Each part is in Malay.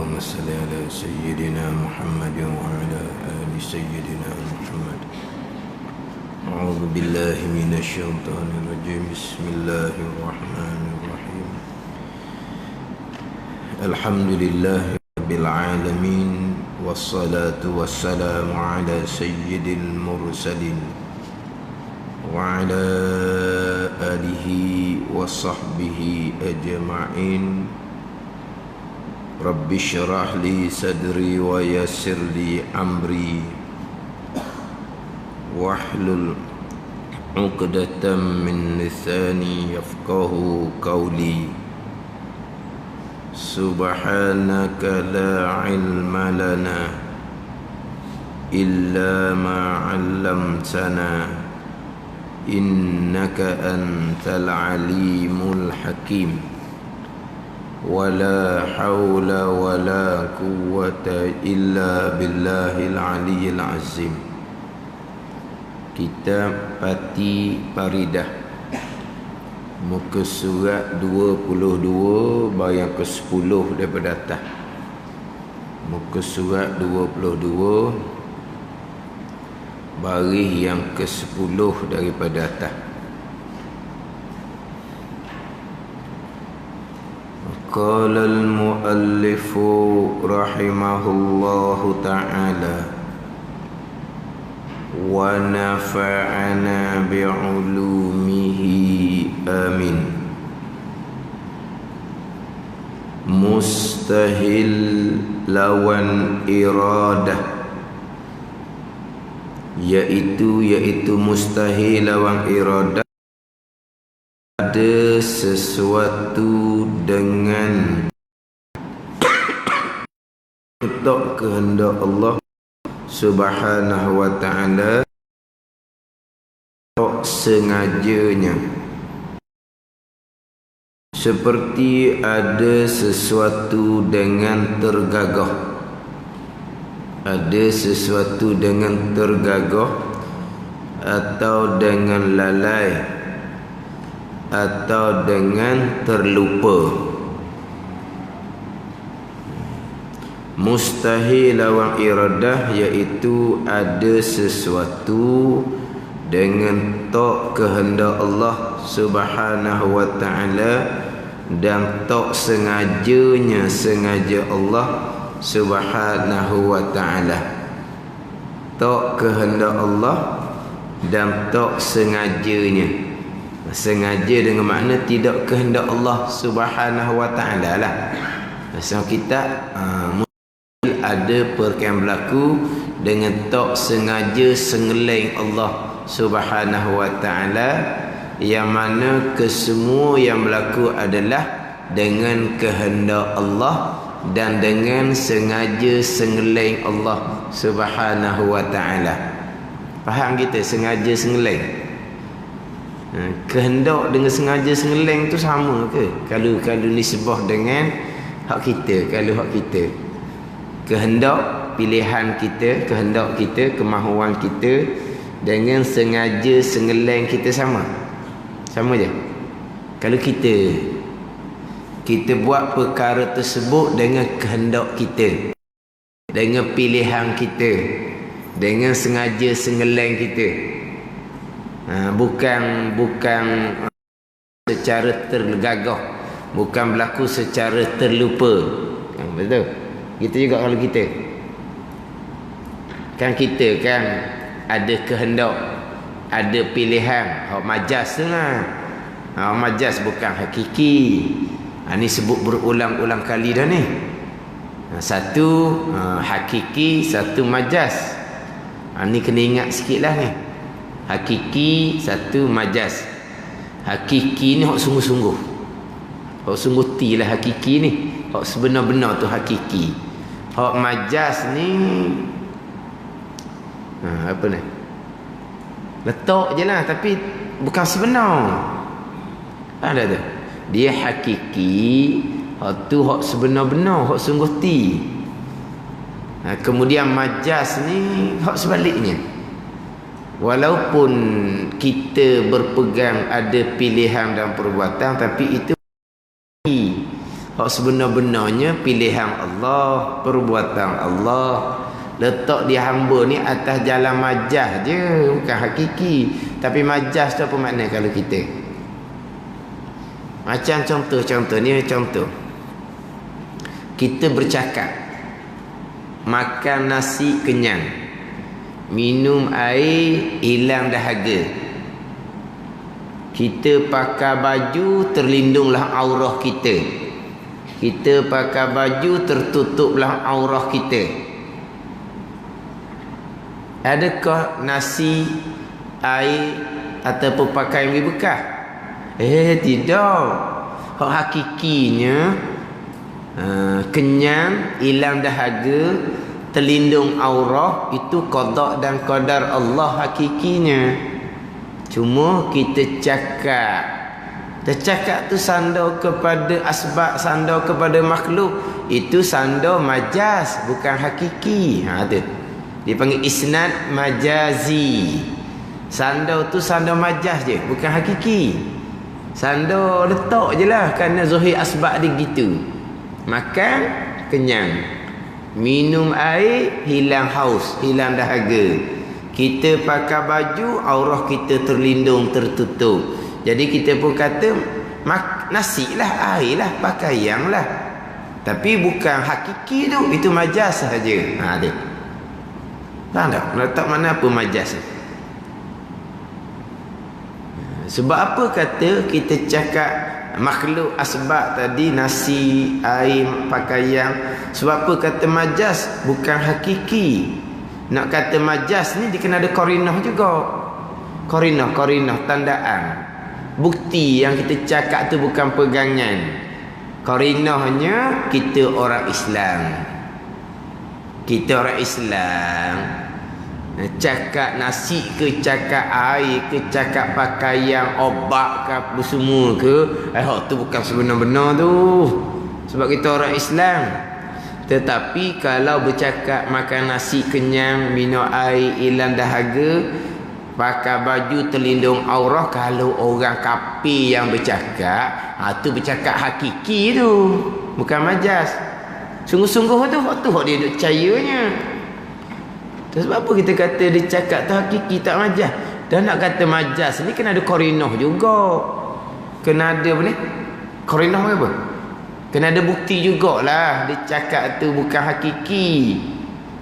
اللهم صل على سيدنا محمد وعلى آل سيدنا محمد. أعوذ بالله من الشيطان الرجيم. بسم الله الرحمن الرحيم. الحمد لله رب العالمين، والصلاة والسلام على سيد المرسلين وعلى آله وصحبه أجمعين. رب اشرح لي صدري ويسر لي أمري واحلل عقدة من لساني يفقه قولي. سبحانك لا علم لنا إلا ما علمتنا إنك أنت العليم الحكيم. ولا حول ولا قوة إلا بالله العلي العظيم. Kitab Pati Paridah, muka surat 22 bayang ke-10 daripada atas. Muka surat 22 baris yang ke-10 daripada atas. Qala al-muallif rahimahullahu ta'ala wa nafa'ana bi'ulumihi amin. Mustahil lawan iradah, yaitu mustahil lawan iradah, ada sesuatu dengan kehendak Allah Subhanahu wa ta'ala, tak sengajanya. Seperti ada sesuatu dengan tergagah, ada sesuatu dengan tergagah, atau dengan lalai, atau dengan terlupa. Mustahil lawan iradah, iaitu ada sesuatu dengan tak kehendak Allah Subhanahu wa ta'ala dan tak sengajanya sengaja Allah Subhanahu wa ta'ala. Tak kehendak Allah dan tak sengajanya. Sengaja dengan makna tidak kehendak Allah Subhanahu wa ta'ala lah. Sebab kita ada perkara berlaku dengan tak sengaja sengeleng Allah Subhanahu wa ta'ala, yang mana kesemua yang berlaku adalah dengan kehendak Allah dan dengan sengaja sengeleng Allah Subhanahu wa ta'ala. Faham kita sengaja sengeleng? Kehendak dengan sengaja sengeleng tu sama ke? Kalau nisbah dengan hak kita, kalau hak kita, kehendak pilihan kita, kehendak kita, kemahuan kita dengan sengaja sengeleng kita sama je. Kalau kita buat perkara tersebut dengan kehendak kita, dengan pilihan kita, dengan sengaja sengeleng kita, bukan secara tergagah, bukan berlaku secara terlupa. Betul? Gitu juga kalau kita kan ada kehendak, ada pilihan. Hak majas tu lah. Hak majas bukan hakiki. Ini sebut berulang-ulang kali dah ni. Satu hakiki, satu majas. Ini kena ingat sikit lah ni. Hakiki, satu majas. Hakiki ni hak sungguh-sungguh, hak sungguh ti lah hakiki ni. Hak sebenar-benar tu hakiki. Hak majas ni apa ni? Letak je lah, tapi bukan sebenar. Ada tu. Dia hakiki, hak tu hak sebenar-benar, hak sungguh ti. Kemudian majas ni hak sebaliknya. Walaupun kita berpegang ada pilihan dan perbuatan, tapi itu Hak sebenar-benarnya pilihan Allah, perbuatan Allah. Letak dia hamba ni atas jalan majaz je, bukan hakiki. Tapi majaz tu apa makna kalau kita? Macam contoh ni contoh. Kita bercakap, makan nasi kenyang, minum air hilang dahaga. Kita pakai baju terlindunglah aurah kita. Kita pakai baju tertutuplah aurah kita. Adakah nasi, air ataupun pakaian lebih bekas? Tidak. Hak hakikinya kenyang, hilang dahaga, terlindung aurah, itu qada dan qadar Allah hakikinya. Cuma kita cakap tu sandar kepada asbab, sandar kepada makhluk, itu sandar majaz, bukan hakiki. Tu dia panggil isnad majazi. Sandar tu sandar majaz je, bukan hakiki. Sandar letak je lah, kerana zahir asbab dia gitu. Makan kenyang, minum air hilang haus, hilang dahaga. Kita pakai baju aurah kita terlindung, tertutup. Jadi kita pun kata nasi lah, air lah, pakaian lah. Tapi bukan hakiki tu, itu majaz sahaja. Dia faham tak? Letak mana apa majaz? Sebab apa kata kita cakap makhluk asbab tadi, nasi, air, pakaian? Sebab apa kata majaz bukan hakiki? Nak kata majaz ni dia kena ada qarinah juga. Qarinah tandaan. Bukti yang kita cakap tu bukan pegangan. Qarinahnya kita orang Islam. Kita orang Islam, cakap nasi ke, cakap air ke, cakap pakaian, obat ke, apa semua ke, tu bukan sebenar-benar tu. Sebab kita orang Islam. Tetapi kalau bercakap makan nasi kenyang, minum air hilang dahaga, pakai baju terlindung aurah, kalau orang kafir yang bercakap, tu bercakap hakiki tu, bukan majaz. Sungguh-sungguh tu hak dia duk percayanya. Sebab apa kita kata dia cakap tu hakiki, tak majaz? Dan nak kata majaz ni kena ada qarinah juga. Kena ada apa ni? Qarinah apa? Kena ada bukti jugalah dia cakap tu bukan hakiki.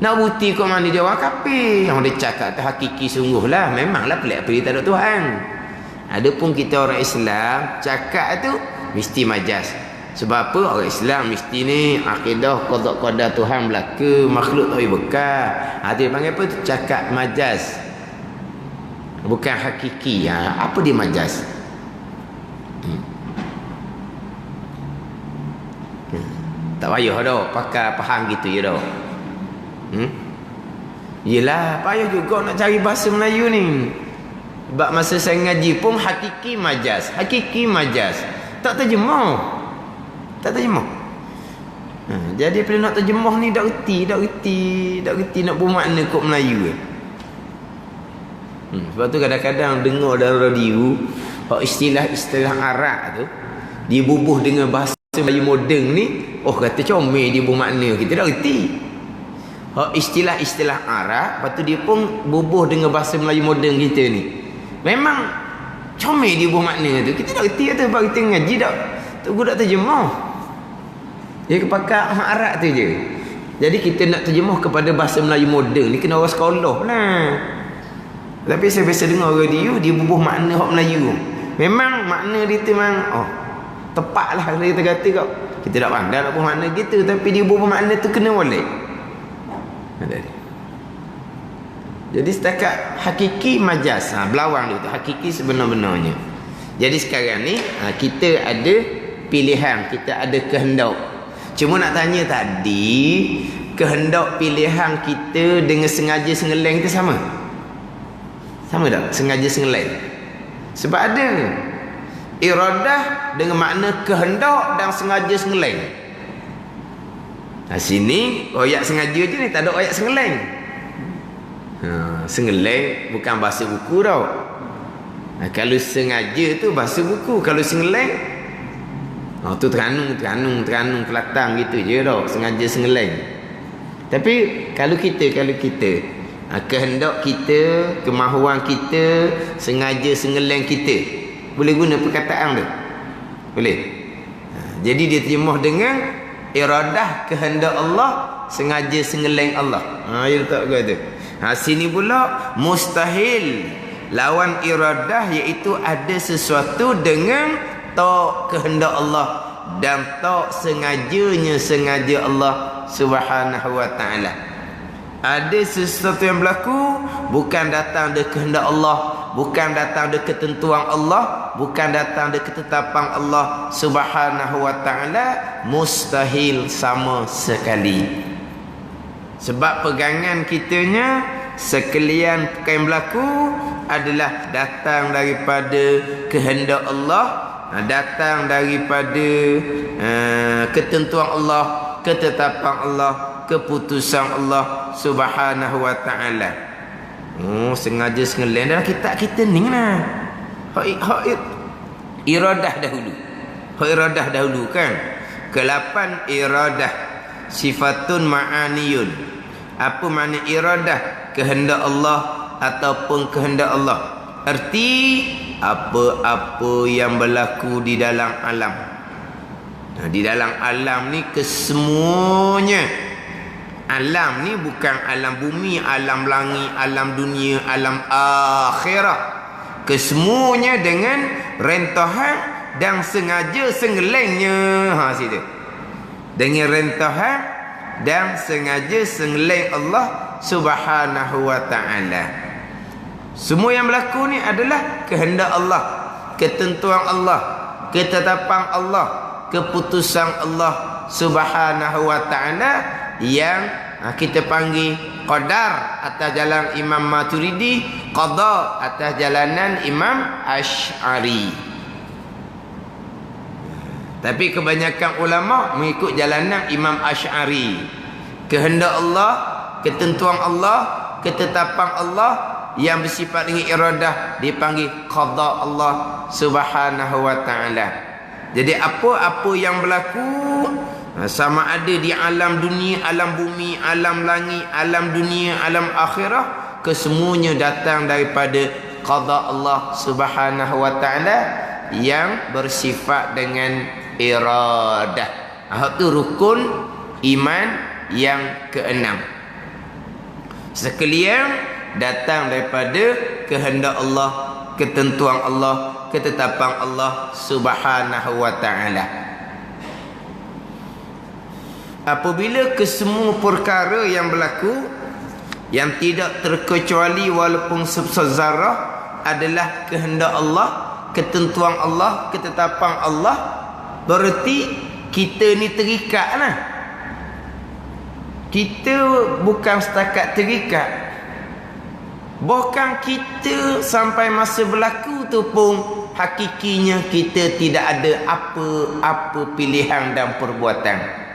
Nak bukti kat mana dia orang kafir? Yang dia cakap tu hakiki sungguhlah. Memanglah pelik-pelik tak ada Tuhan. Adapun kita orang Islam cakap tu mesti majaz. Sebab apa? Orang Islam mesti ni akidah qada Tuhan belaka, makhluk tak boleh bekas. Dia panggil apa tu? Cakap majaz, bukan hakiki. Apa dia majaz? Tak payah dah pakai faham gitu je dah. Yelah, payah juga nak cari bahasa Melayu ni. Sebab masa saya ngaji pun hakiki majaz. Tak terjemah. Jadi bila nak terjemah ni tak reti nak bermakna kod Melayu. Sebab tu kadang-kadang dengar dalam radio istilah-istilah Arab tu dibubuh dengan bahasa Melayu moden ni, kata comel dia bermakna, kita tak reti. Istilah-istilah Arab, lepas tu dia pun bubuh dengan bahasa Melayu moden kita ni. Memang comel dia bermakna tu, kita tak reti tu. Sebab kita ngaji tak tunggu tak terjemah. Dia pakai Arab tu je. Jadi kita nak terjemah kepada bahasa Melayu moden ni kena orang sekolah lah. Tapi saya biasa dengar radio dia bubuh makna hak Melayu. Memang makna dia tu memang tepat lah kalau kita kata kau. Kita tak pandai nak bubuh makna gitu, tapi dia bubuh makna tu kena boleh. Jadi setakat hakiki majaz, belawang dia tu hakiki sebenar-benarnya. Jadi sekarang ni kita ada pilihan, kita ada kehendak. Cuma nak tanya tadi, kehendak pilihan kita dengan sengaja sengeleng tu sama? Sama tak? Sengaja sengeleng. Sebab ada iradah dengan makna kehendak dan sengaja sengeleng. Sini ayat sengaja je ni, tak ada ayat sengeleng. Sengeleng bukan bahasa buku tau. Kalau sengaja tu bahasa buku. Kalau sengeleng Tu teranung Kelantan gitu je dah, sengaja sengeleng. Tapi kalau kita kehendak kita, kemahuan kita, sengaja sengeleng kita, boleh guna perkataan tu? Boleh. Jadi dia terjemah dengan iradah, kehendak Allah, sengaja sengeleng Allah. Ya letak kata. Sini pula mustahil lawan iradah, iaitu ada sesuatu dengan tak kehendak Allah dan tak sengaja Allah Subhanahu wa taala. Ada sesuatu yang berlaku bukan datang dari kehendak Allah, bukan datang dari ketentuan Allah, bukan datang dari ketetapan Allah Subhanahu wa taala, mustahil sama sekali. Sebab pegangan kitanya sekalian perkara yang berlaku adalah datang daripada kehendak Allah, datang daripada ketentuan Allah, ketetapan Allah, keputusan Allah Subhanahu wa taala. Sengaja sengeleng dalam kitab kita ni lah. Hak iradah dahulu. Hak iradah dahulu kan. Ke-8 iradah sifatun ma'aniyun. Apa makna iradah? Kehendak Allah ataupun kehendak Allah. Arti apa-apa yang berlaku di dalam alam. Di dalam alam ni kesemuanya. Alam ni bukan alam bumi, alam langit, alam dunia, alam akhirat. Kesemuanya dengan rentahan dan sengaja sengelengnya. Situ. Dengan rentahan dan sengaja sengeleng Allah Subhanahu wa taala. Semua yang berlaku ni adalah kehendak Allah, ketentuan Allah, ketetapan Allah, keputusan Allah Subhanahu wa taala yang kita panggil qadar atas jalan Imam Maturidi, qada atas jalanan Imam Asy'ari. Tapi kebanyakan ulama mengikut jalanan Imam Asy'ari. Kehendak Allah, ketentuan Allah, ketetapan Allah yang bersifat dengan iradah dipanggil qada Allah Subhanahu wa taala. Jadi apa-apa yang berlaku, sama ada di alam dunia, alam bumi, alam langit, alam dunia, alam akhirah, kesemuanya datang daripada qada Allah Subhanahu wa taala yang bersifat dengan iradah. Itu rukun iman yang ke-6. Sekalian datang daripada kehendak Allah, ketentuan Allah, ketetapan Allah Subhanahu wa taala. Apabila kesemua perkara yang berlaku yang tidak terkecuali walaupun sebesar zarah adalah kehendak Allah, ketentuan Allah, ketetapan Allah, berarti kita ni terikat lah. Kita bukan setakat terikat, bahkan kita sampai masa berlaku tu pun hakikinya kita tidak ada apa-apa pilihan dan perbuatan.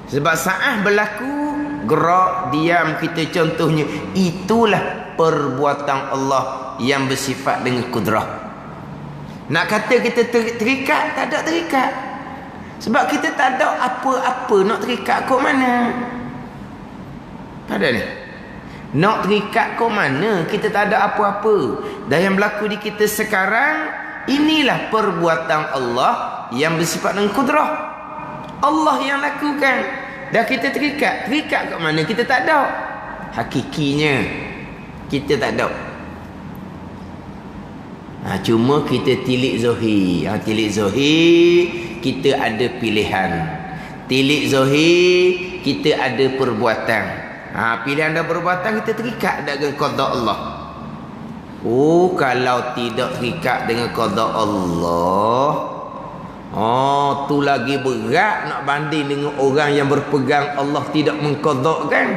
Sebab saat berlaku gerak, diam kita contohnya, itulah perbuatan Allah yang bersifat dengan kudrah. Nak kata kita terikat, tak ada terikat. Sebab kita tak ada apa-apa nak terikat kok mana. Tak ada ni. Nak terikat kok mana, kita tak ada apa-apa. Dan yang berlaku di kita sekarang, inilah perbuatan Allah yang bersifat dengan kudrah. Allah yang lakukan. Dan kita terikat kat mana, kita tak ada. Hakikinya kita tak ada. Cuma kita tilik zahir. Tilik zahir kita ada pilihan. Tilik zahir kita ada perbuatan. Pilihan dan perbuatan kita terikat dengan qada Allah. Kalau tidak terikat dengan qada Allah, tu lagi berat nak banding dengan orang yang berpegang Allah tidak mengqadakkan.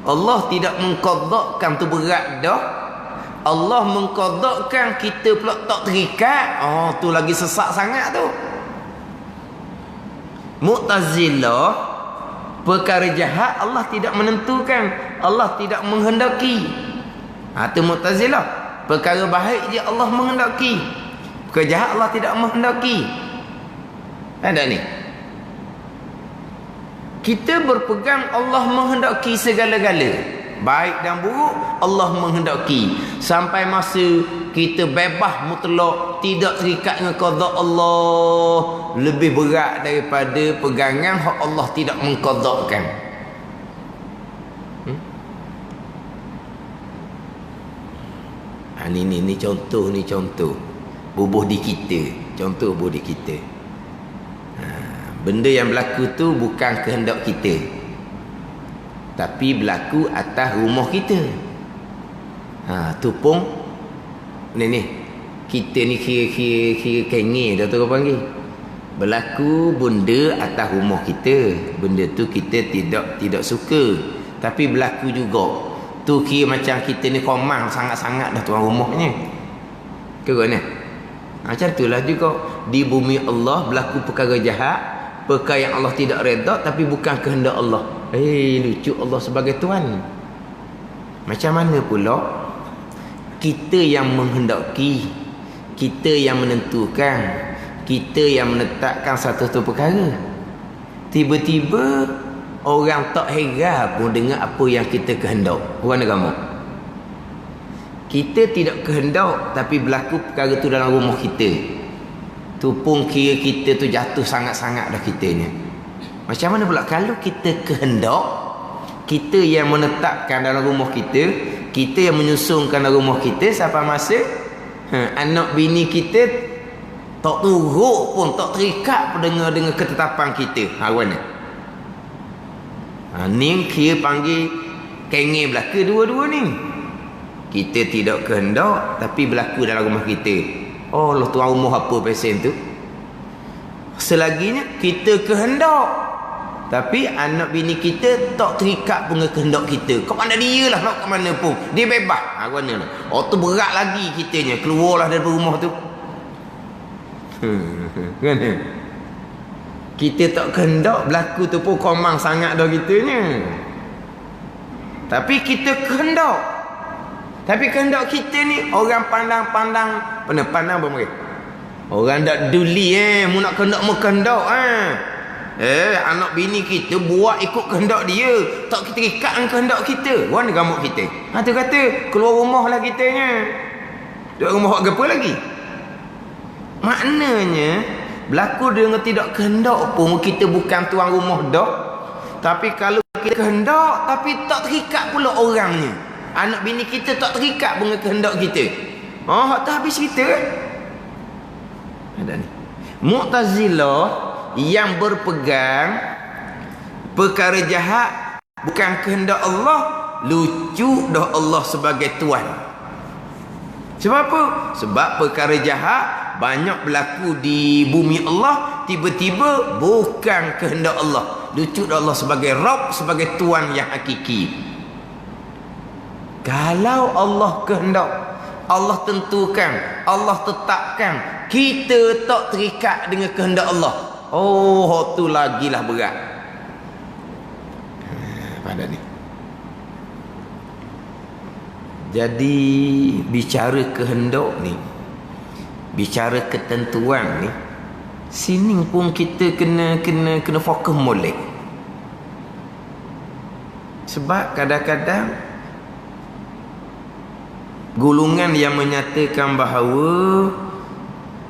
Allah tidak mengqadakkan tu berat dah. Allah mengqadakkan, kita pula tak terikat. Tu lagi sesak sangat tu. Mu'tazilah, perkara jahat Allah tidak menentukan, Allah tidak menghendaki. Tu Mu'tazilah. Perkara baik je Allah menghendaki, perkara jahat Allah tidak menghendaki. Ada ni. Kita berpegang Allah menghendaki segala-gala. Baik dan buruk Allah menghendaki. Sampai masa kita bebas mutlak, tidak terikat dengan qada Allah, lebih berat daripada pegangan hak Allah tidak mengqadakan. Ni contoh bubuh di kita. Contoh bubuh di kita. Benda yang berlaku tu bukan kehendak kita, tapi berlaku atas rumah kita. Tu pun ni kita ni kira kengeh dah tu orang panggil. Berlaku benda atas rumah kita. Benda tu kita tidak suka, tapi berlaku juga. Tu kira macam kita ni komang sangat-sangat dah tuan rumahnya. Kira ni. Macam itulah juga di bumi Allah berlaku perkara jahat, perkara yang Allah tidak redha, tapi bukan kehendak Allah. Lucu Allah sebagai Tuhan. Macam mana pula kita yang menghendaki, kita yang menentukan, kita yang menetapkan satu perkara. Tiba-tiba orang tak heran pun dengan apa yang kita kehendak. Orang agama. Kita tidak kehendak, tapi berlaku perkara tu dalam rumah kita. Tu pun kira kita tu jatuh sangat-sangat dah kitanya. Macam mana pula kalau kita kehendak, kita yang menetapkan dalam rumah kita, kita yang menyusunkan dalam rumah kita, sampai masa anak bini kita tak turut pun, tak terikat pun dengan ketetapan kita. Mana? Ni kira panggil kengeh belaka dua-dua ni. Kita tidak kehendak, tapi berlaku dalam rumah kita. Oh Allah, tuan rumah apa pesen tu? Selaginya kita kehendak, tapi anak bini kita tak terikat dengan kehendak kita. Kau mana dia lah, nak ke mana pun dia bebas. Mana lah. Tu berat lagi kitanya, keluarlah dari rumah tu. Kan? Kita tak kehendak, berlaku tu pun komang sangat dah kitanya. Tapi kita kehendak. Tapi kehendak kita ni orang pandang-pandang, pandang apa mereka? Orang tak peduli mu nak kehendak mu kehendak anak bini kita buat ikut kehendak dia, tak kita ikat dengan kehendak kita. Orang gamuk kita. Tu kata keluar rumah lah kitanya. Duduk rumah buat apa lagi? Maknanya berlaku dengan tidak kehendak pun kita bukan tuan rumah dah. Tapi kalau kita kehendak tapi tak terikat pula orangnya, anak bini kita tak terikat dengan kehendak kita. Tak habis cerita. Ada ni Mu'tazilah yang berpegang perkara jahat bukan kehendak Allah. Lucu dah Allah sebagai Tuhan. Sebab apa? Sebab perkara jahat banyak berlaku di bumi Allah, tiba-tiba bukan kehendak Allah. Lucu dah Allah sebagai Rabb, sebagai Tuhan yang hakiki. Kalau Allah kehendak, Allah tentukan, Allah tetapkan, kita tak terikat dengan kehendak Allah, tu lagilah berat. Pada ni. Jadi bicara kehendak ni, bicara ketentuan ni, sini pun kita kena fokus molek. Sebab kadang-kadang golongan yang menyatakan bahawa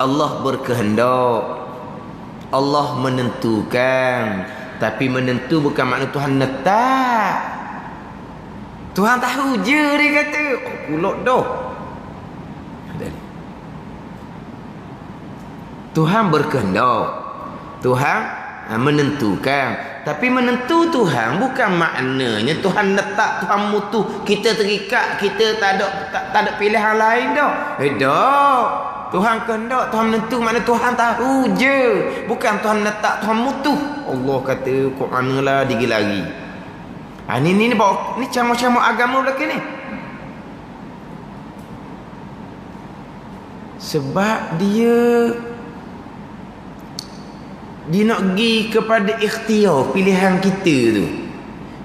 Allah berkehendak, Allah menentukan, tapi menentu bukan makna Tuhan letak. Tuhan tahu je, dia kata. Pulak dah. Tuhan berkehendak, Tuhan menentukan, tapi menentu Tuhan bukan maknanya Tuhan letak, Tuhan mutuh kita terikat, kita tak ada pilihan lain dah. Dah. Tuhan kehendak, Tuhan menentu, makna Tuhan tahu je, bukan Tuhan letak, Tuhan mutuh. Allah kata kok manalah dia lari. Ni bawa ni camuk-camuk agama belaka ni. Sebab dia nak pergi kepada ikhtiar pilihan kita tu.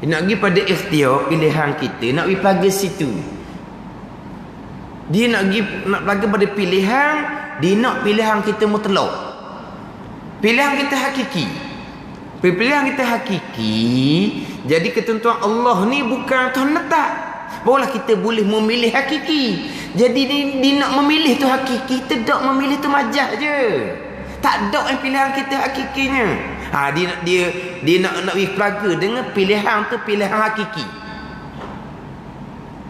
Dia nak pergi pada ikhtiar pilihan kita, nak pergi pada situ. Dia nak pergi pada pilihan, dia nak pilihan kita mutlak. Pilihan kita hakiki. Pilihan kita hakiki. Jadi ketentuan Allah ni bukan Tuhan letak. Barulah kita boleh memilih hakiki. Jadi dia nak memilih tu hakiki, kita tak memilih tu majaz je. Tak ada yang pilihan kita hakikinya. Dia nak pergi pelaga dengan pilihan tu pilihan hakiki.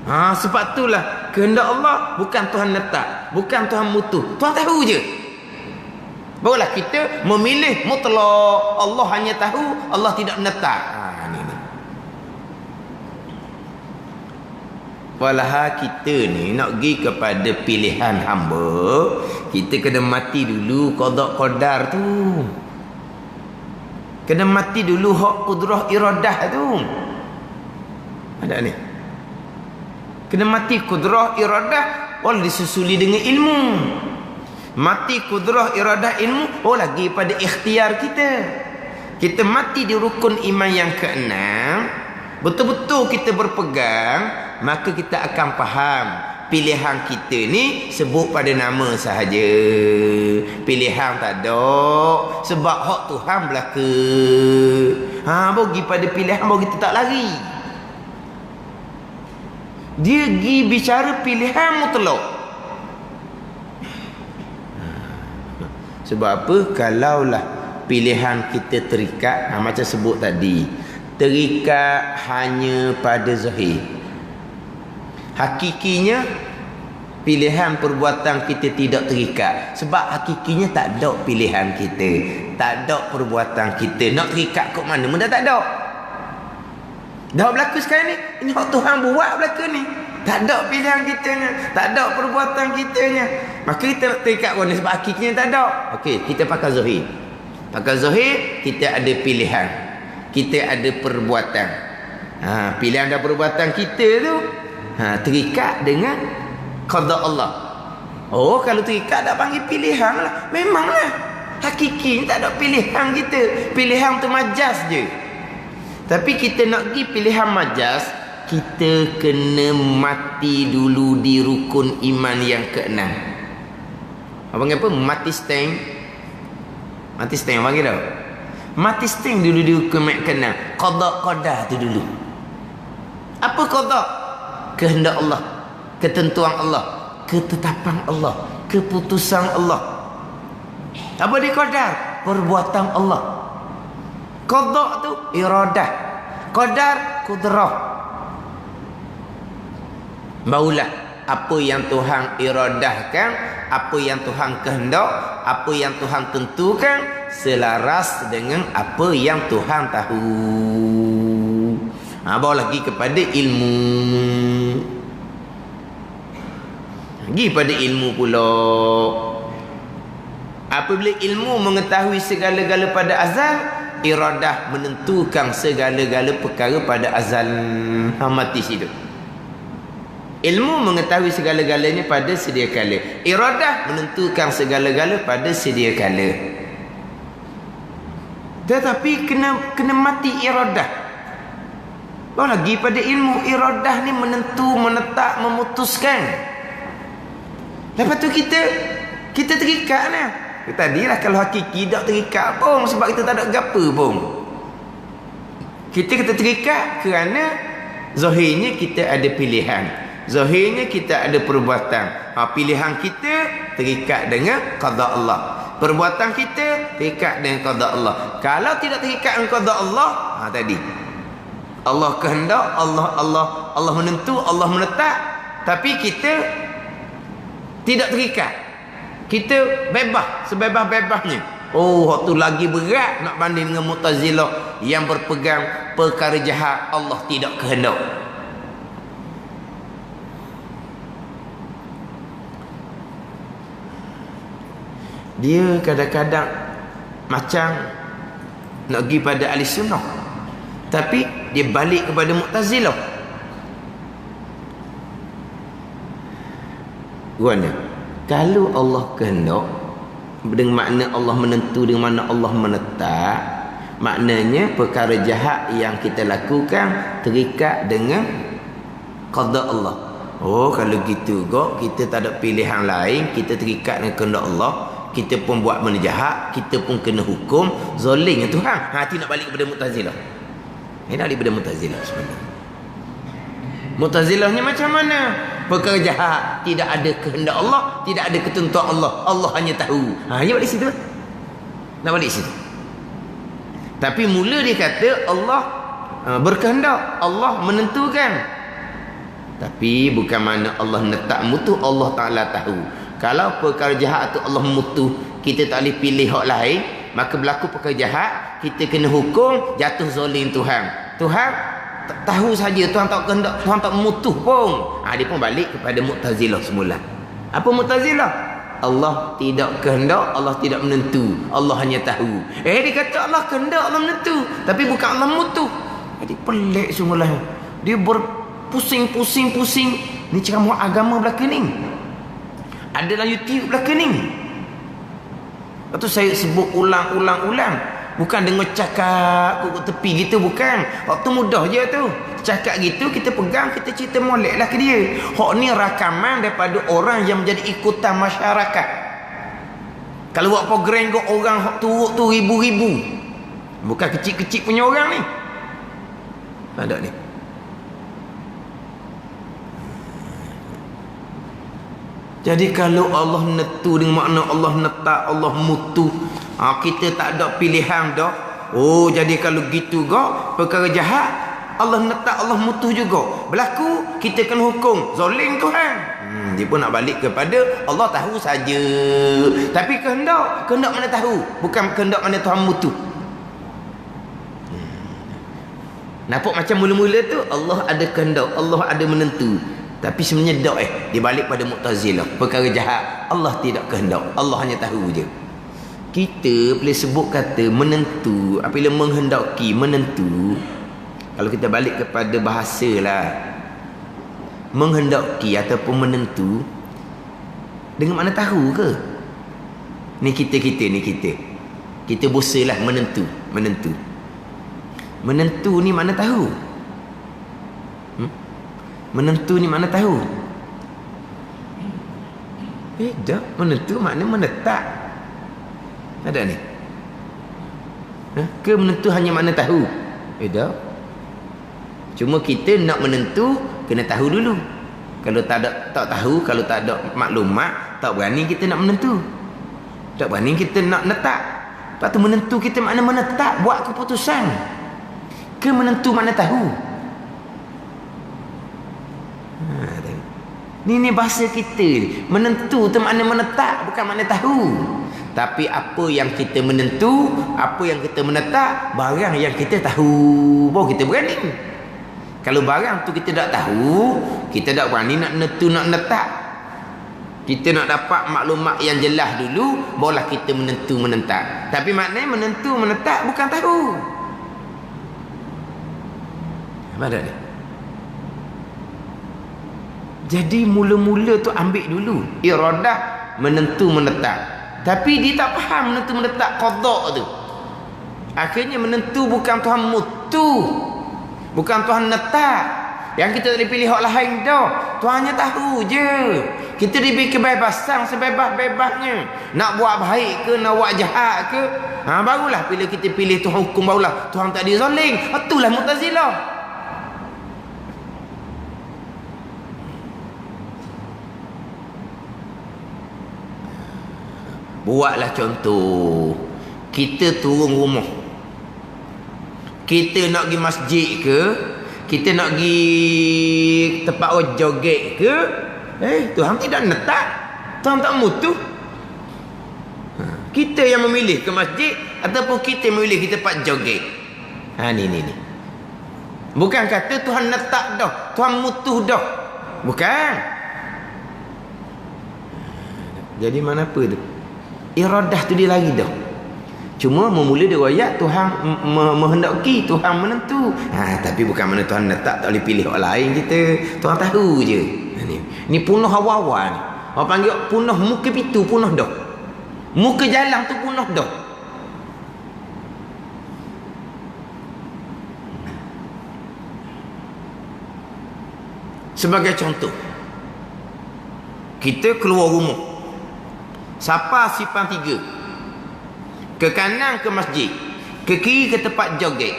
Sebab itulah kehendak Allah bukan Tuhan letak, bukan Tuhan mutus. Tuhan tahu je. Barulah kita memilih mutlak. Allah hanya tahu, Allah tidak letak. Ni. Walah kita ni nak pergi kepada pilihan hamba, kita kena mati dulu qada qadar tu. Kena mati dulu hak kudrah iradah tu. Ada ni. Kena mati kudrah iradah, boleh disusuli dengan ilmu. Mati kudrah iradah ilmu, lagi pada ikhtiar kita. Kita mati di rukun iman yang keenam, betul-betul kita berpegang, maka kita akan faham pilihan kita ni sebut pada nama sahaja. Pilihan tak ada, sebab hak Tuhan belaka. Bagi pada pilihan, baru kita tak lari. Dia pergi bicara pilihan mutlak. Sebab apa? Kalaulah pilihan kita terikat, macam sebut tadi, terikat hanya pada zahir. Hakikinya pilihan perbuatan kita tidak terikat. Sebab hakikinya tak ada pilihan kita, tak ada perbuatan kita. Nak terikat kat mana? Dah tak ada. Dah berlaku sekarang ni. Ini hak Tuhan buat berlaku ni. Tak ada pilihan kitanya, tak ada perbuatan kitanya. Maka kita nak terikat mana? Sebab hakikinya tak ada. Okey, kita pakai zahir. Pakai zahir, kita ada pilihan, kita ada perbuatan. Pilihan dan perbuatan kita tu terikat dengan qada Allah. Kalau terikat tak panggil pilihan lah. Memanglah hakiki tak ada pilihan kita. Pilihan tu majaz je. Tapi kita nak pergi pilihan majaz, kita kena mati dulu di rukun iman yang keenam. Panggil apa? Mati seteng. Mati seteng panggil tau. Mati seteng dulu di rukun iman keenam. Qada tu dulu. Apa qada? Kehendak Allah, ketentuan Allah, ketetapan Allah, keputusan Allah. Apa dia qadar? Perbuatan Allah. Qada tu iradah, qadar kudrah. Barulah apa yang Tuhan iradahkan, apa yang Tuhan kehendak, apa yang Tuhan tentukan selaras dengan apa yang Tuhan tahu. Bawa lagi kepada ilmu. Pergi pada ilmu pula. Apabila ilmu mengetahui segala-gala pada azal, iradah menentukan segala-gala perkara pada azal. Mati situ. Ilmu mengetahui segala-galanya pada sedia kala. Iradah menentukan segala-gala pada sedia kala. Tetapi kena mati iradah. Baru lagi pada ilmu, iradah ni menentu, menetap, memutuskan. Lepas tu kita terikat lah. Tadilah kalau hakiki tak terikat pun, sebab kita tak ada gapa pun. Kita terikat kerana zahirnya kita ada pilihan, zahirnya kita ada perbuatan. Pilihan kita terikat dengan qada Allah, perbuatan kita terikat dengan qada Allah. Kalau tidak terikat dengan qada Allah, tadi Allah kehendak, Allah menentu, Allah menetap, tapi kita tidak terikat. Kita bebas, sebebas-bebasnya. Waktu lagi berat nak banding dengan Mu'tazilah yang berpegang perkara jahat Allah tidak kehendak. Dia kadang-kadang macam nak pergi pada ahli sunnah, tapi dia balik kepada Mu'tazilah. Gimana? Kalau Allah kehendak, dengan makna Allah menentu, dengan makna Allah menetap, maknanya perkara jahat yang kita lakukan terikat dengan qada Allah. Kalau gitu kok kita tak ada pilihan lain, kita terikat dengan kehendak Allah, kita pun buat benda jahat, kita pun kena hukum zalim dengan Tuhan. Itu nak balik kepada Mu'tazilah. Ini nak balik kepada Mu'tazilah sebenarnya. Mu'tazilahnya macam mana? Perkara jahat tidak ada kehendak Allah, tidak ada ketentuan Allah, Allah hanya tahu. Dia balik situ. Nak balik situ. Tapi mula dia kata Allah berkehendak, Allah menentukan. Tapi bukan mana Allah letak mutu, Allah Ta'ala tahu. Kalau perkara jahat tu Allah mutu, kita tak boleh pilih hak lain, maka berlaku perkara jahat, kita kena hukum, jatuh zalim Tuhan. Tuhan tahu saja, Tuhan tak kehendak, Tuhan tak mutu pun. Dia pun balik kepada Mu'tazilah semula. Apa Mu'tazilah? Allah tidak kehendak, Allah tidak menentu, Allah hanya tahu. Dia kata Allah kehendak, Allah menentu, tapi bukan Allah mutu. Jadi pelik sungguhlah. Dia berpusing-pusing. Ni ceramah agama belaka ni. Ada dalam YouTube belaka ni. Lepas tu saya sebut ulang. Bukan dengar cakap kukuk tepi gitu, bukan. Waktu mudah je tu. Cakap gitu, kita pegang, kita cerita molek lah ke dia. Hak ni rakaman daripada orang yang menjadi ikutan masyarakat. Kalau buat program kau orang hak turut tu ribu-ribu. Bukan kecil-kecil punya orang ni. Ada ni. Jadi kalau Allah netu dengan makna Allah netak, Allah mutu, kita tak ada pilihan dah. Jadi kalau gitu gak, perkara jahat Allah netak, Allah mutu juga. Berlaku, kita kena hukum zalim Tuhan. Dia pun nak balik kepada Allah tahu saja. Tapi kehendak mana tahu, bukan kehendak mana Tuhan mutu. Nampak macam mula-mula tu Allah ada kehendak, Allah ada menentu. Tapi sebenarnya tak dia balik pada Mu'tazilah. Perkara jahat Allah tidak kehendak, Allah hanya tahu je. Kita boleh sebut kata menentu, apabila menghendaki, menentu. Kalau kita balik kepada bahasa lah, menghendaki ataupun menentu dengan mana tahu ke? Ni kita kita bosalah menentu. Menentu ni mana tahu? Menentu ni mana tahu? Beda. Menentu makna menetap. Ada ni? Ke menentu hanya makna tahu? Beda. Cuma kita nak menentu, kena tahu dulu. Kalau tak tahu, kalau tak ada maklumat, tak berani kita nak menentu. Tak berani kita nak netap. Lepas tu menentu kita makna menetap, buat keputusan. Ke menentu makna tahu? Ni bahasa kita. Menentu tu makna menetap, bukan makna tahu. Tapi apa yang kita menentu, apa yang kita menetap, barang yang kita tahu, baru kita berani. Kalau barang tu kita tak tahu, kita tak berani nak menentu, nak menetap. Kita nak dapat maklumat yang jelas dulu, barulah kita menentu, menetap. Tapi maknanya menentu, menetap bukan tahu. Apa ada ni? Jadi mula-mula tu ambil dulu iradah menentu, menetap. Tapi dia tak faham menentu, menetap qada tu. Akhirnya menentu bukan Tuhan mutu, bukan Tuhan netap. Yang kita tak dipilih hak lain dah. Tuhannya tahu je. Kita diberi kebebasan sebebas-bebasnya. Nak buat baik ke, nak buat jahat ke. Barulah bila kita pilih Tuhan hukum, barulah Tuhan tak dizalim. Itulah Mu'tazilah. Buatlah contoh, kita turun rumah, kita nak pergi masjid ke, kita nak pergi tempat orang joget ke, Tuhan tidak letak, Tuhan tak mutu. Kita yang memilih ke masjid ataupun kita memilih ke tempat joget. Ni bukan kata Tuhan letak dah, Tuhan mutu dah, bukan. Jadi mana apa tu? Iradah tu dia lagi dah. Cuma memula dia royak Tuhan menghendaki, Tuhan menentu. Tapi bukan mana Tuhan letak, tak boleh pilih orang lain kita. Tuhan tahu je. Ni punah awal-awal ni. Orang panggil punah muka pintu, punah dah. Muka jalan tu punah dah. Sebagai contoh, kita keluar rumah, Siapa simpan 3? Ke kanan ke masjid, ke kiri ke tempat joget.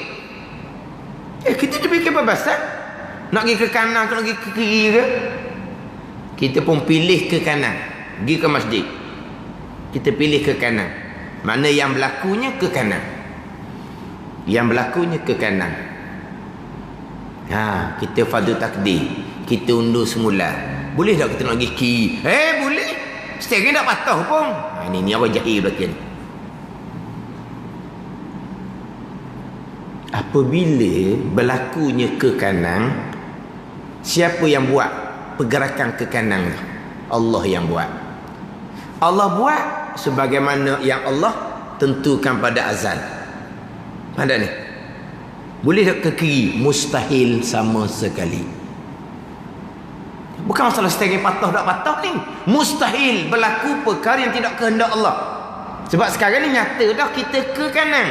Kita diberi kebebasan. Nak pergi ke kanan ke nak pergi ke kiri ke? Kita pun pilih ke kanan, pergi ke masjid. Kita pilih ke kanan. Mana yang berlakunya ke kanan. Yang berlakunya ke kanan. Kita fardu takdir. Kita undur semula. Boleh tak kita nak pergi kiri? Boleh. Steering tak patah pun. Ni orang jahil belakang. Apabila berlakunya ke kanan, siapa yang buat pergerakan ke kanan? Allah yang buat. Allah buat sebagaimana yang Allah tentukan pada azal. Ada ni. Boleh tak ke kiri? Mustahil sama sekali. Bukan masalah steering patah tak patah ni. Mustahil berlaku perkara yang tidak kehendak Allah. Sebab sekarang ni nyata dah kita ke kanan.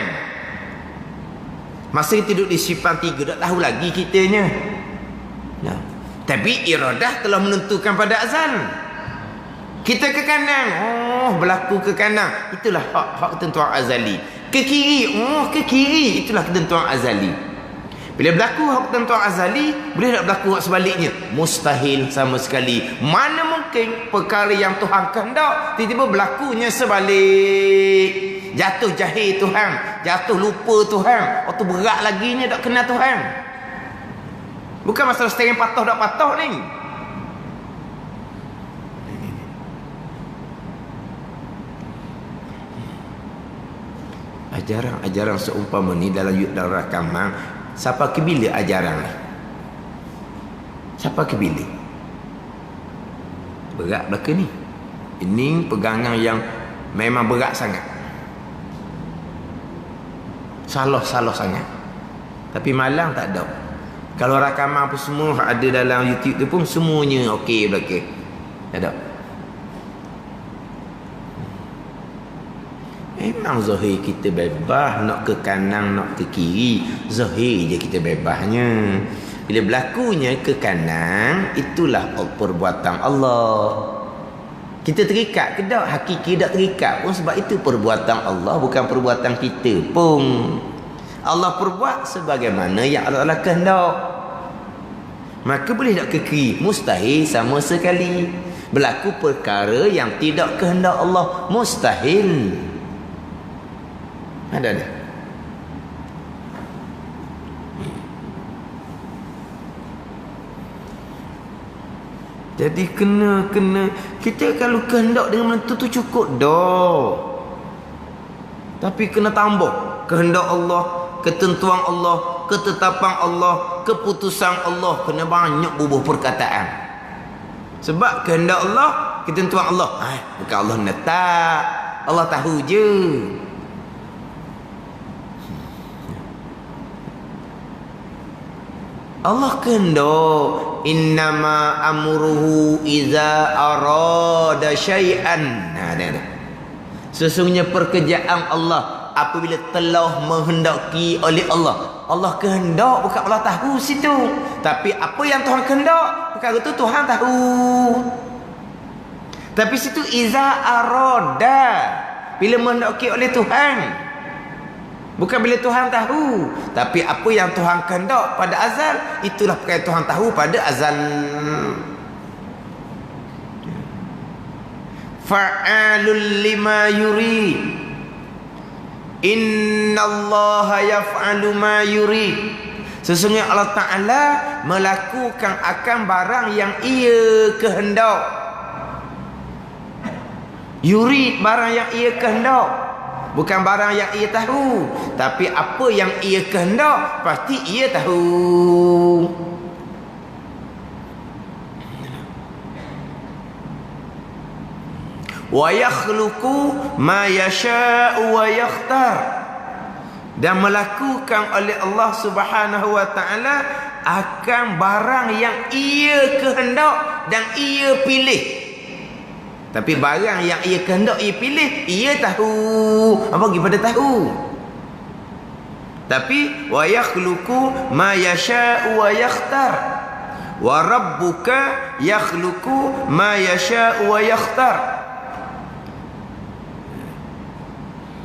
Masa kita duduk di simpan 3 tak tahu lagi kitanya. Tapi iradah telah menentukan pada azal. Kita ke kanan. Berlaku ke kanan. Itulah hak ketentuan azali. Ke kiri. Ke kiri. Itulah ketentuan azali. Bila berlaku hak ketentuan azali, boleh tak berlaku hak sebaliknya? Mustahil sama sekali. Mana mungkin perkara yang Tuhan kehendak tiba-tiba berlakunya sebalik. Jatuh jahil Tuhan, jatuh lupa Tuhan, waktu berat laginya tak kenal Tuhan. Bukan masalah steering patah tak patah ni. Ajaran seumpama ni dalam rakaman, siapa ke bila ajaran ni? Siapa ke bila? Berat belaka ni. Ini pegangan yang memang berat sangat. Salah sangat. Tapi malang tak ada. Kalau rakaman apa semua ada dalam YouTube tu pun semuanya okey belaka. Tak ada. Memang zahir kita bebas, nak ke kanan nak ke kiri, zahir je kita bebasnya. Bila berlakunya ke kanan, itulah perbuatan Allah. Kita terikat ke tak? Hakiki tak terikat pun sebab itu perbuatan Allah, bukan perbuatan kita pun. Allah perbuat sebagaimana yang Allah kehendak. Maka boleh tak ke kiri? Mustahil sama sekali. Berlaku perkara yang tidak kehendak Allah, mustahil. Ada. Jadi kena kita kalau kehendak dengan menentu tu cukup dah. Tapi kena tambah kehendak Allah, ketentuan Allah, ketetapan Allah, keputusan Allah, kena banyak bubuh perkataan. Sebab kehendak Allah, ketentuan Allah, bukan Allah netap. Allah tahu je. Allah kehendak, innama amruhu iza arada syai'an. Sesungguhnya pekerjaan Allah apabila telah menghendaki oleh Allah. Allah kehendak, bukan Allah tahu situ. Tapi apa yang Tuhan kehendak, perkara itu Tuhan tahu. Tapi situ iza arada, bila menghendaki oleh Tuhan. Bukan bila Tuhan tahu. Tapi apa yang Tuhan kehendak pada azal, itulah perkara Tuhan tahu pada azal. Fa'alul lima yurid. Innallaha yaf'alu ma yurid. Sesungguhnya Allah Ta'ala melakukan akan barang yang ia kehendak. Yurid, barang yang ia kehendak. Bukan barang yang ia tahu. Tapi apa yang ia kehendak, pasti ia tahu. Wa yakhluqu ma yasha'u wa yakhtar. Dan melakukan oleh Allah Subhanahu wa ta'ala akan barang yang ia kehendak dan ia pilih. Tapi barang yang ia kehendak ia pilih, ia tahu. Apa bagi pada tahu. Tapi wa yakhluqu ma yasha'u wa yakhtar. Wa rabbuka yakhluqu ma yasha'u wa yakhtar.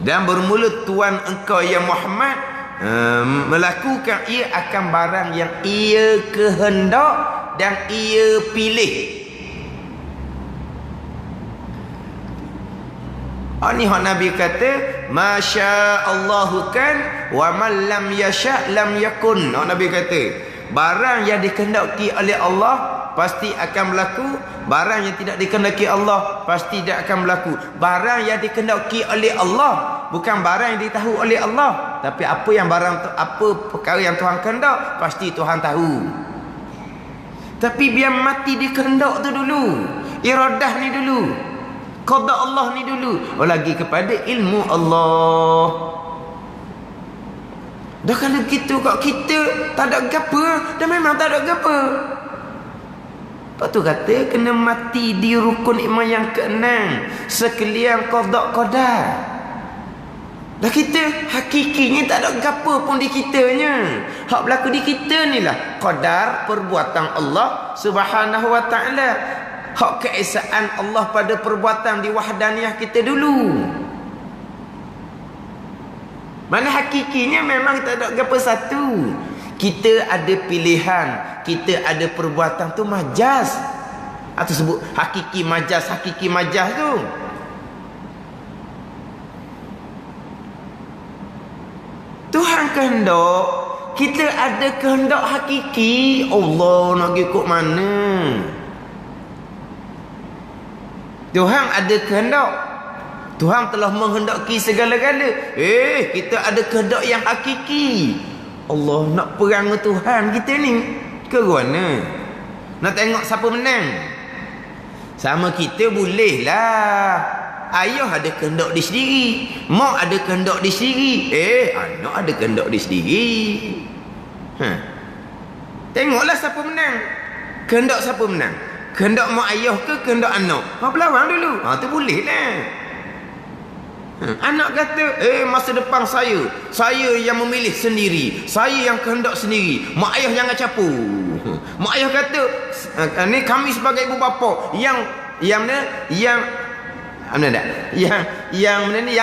Dan bermula Tuhan engkau ya Muhammad melakukan ia akan barang yang ia kehendak dan ia pilih. Ni hak Nabi kata masya Allahu kan wa man lam yasha lam yakun. Nabi kata barang yang dikehendaki oleh Allah pasti akan berlaku, barang yang tidak dikehendaki Allah pasti tidak akan berlaku. Barang yang dikehendaki oleh Allah bukan barang yang ditahu oleh Allah, tapi apa perkara yang Tuhan kehendak pasti Tuhan tahu. Tapi biar mati di kehendak tu dulu, iradah ni dulu, qada Allah ni dulu, lagi kepada ilmu Allah. Dah kalau gitu kok kita tak ada apa, dah memang tak ada apa. Lepas tu kata kena mati di rukun iman yang keenam, sekalian qada qadar. Dah kita hakikinya tak ada apa pun di kitanya. Hak berlaku di kita ni lah qadar perbuatan Allah Subhanahu wa taala. Hak keesaan Allah pada perbuatan di wahdaniyah kita dulu. Mana hakikinya memang tak ada apa satu. Kita ada pilihan, kita ada perbuatan tu majaz. Atau sebut hakiki majaz tu. Tuhan kehendak, kita ada kehendak hakiki. Allah nak ikut mana? Tuhan ada kehendak. Tuhan telah menghendaki segala-gala. Kita ada kehendak yang hakiki. Allah nak perang dengan Tuhan kita ni ke mana? Nak tengok siapa menang? Sama kita bolehlah. Ayah ada kehendak di sendiri, mak ada kehendak di sendiri, anak ada kehendak di sendiri. Tengoklah siapa menang. Kehendak siapa menang? Kehendak mak ayah ke kehendak anak? Berlawan dulu. Tu boleh lah. Anak kata masa depan saya yang memilih sendiri, saya yang kehendak sendiri. Mak ayah jangan campur. Mak ayah kata ni kami sebagai ibu bapa yang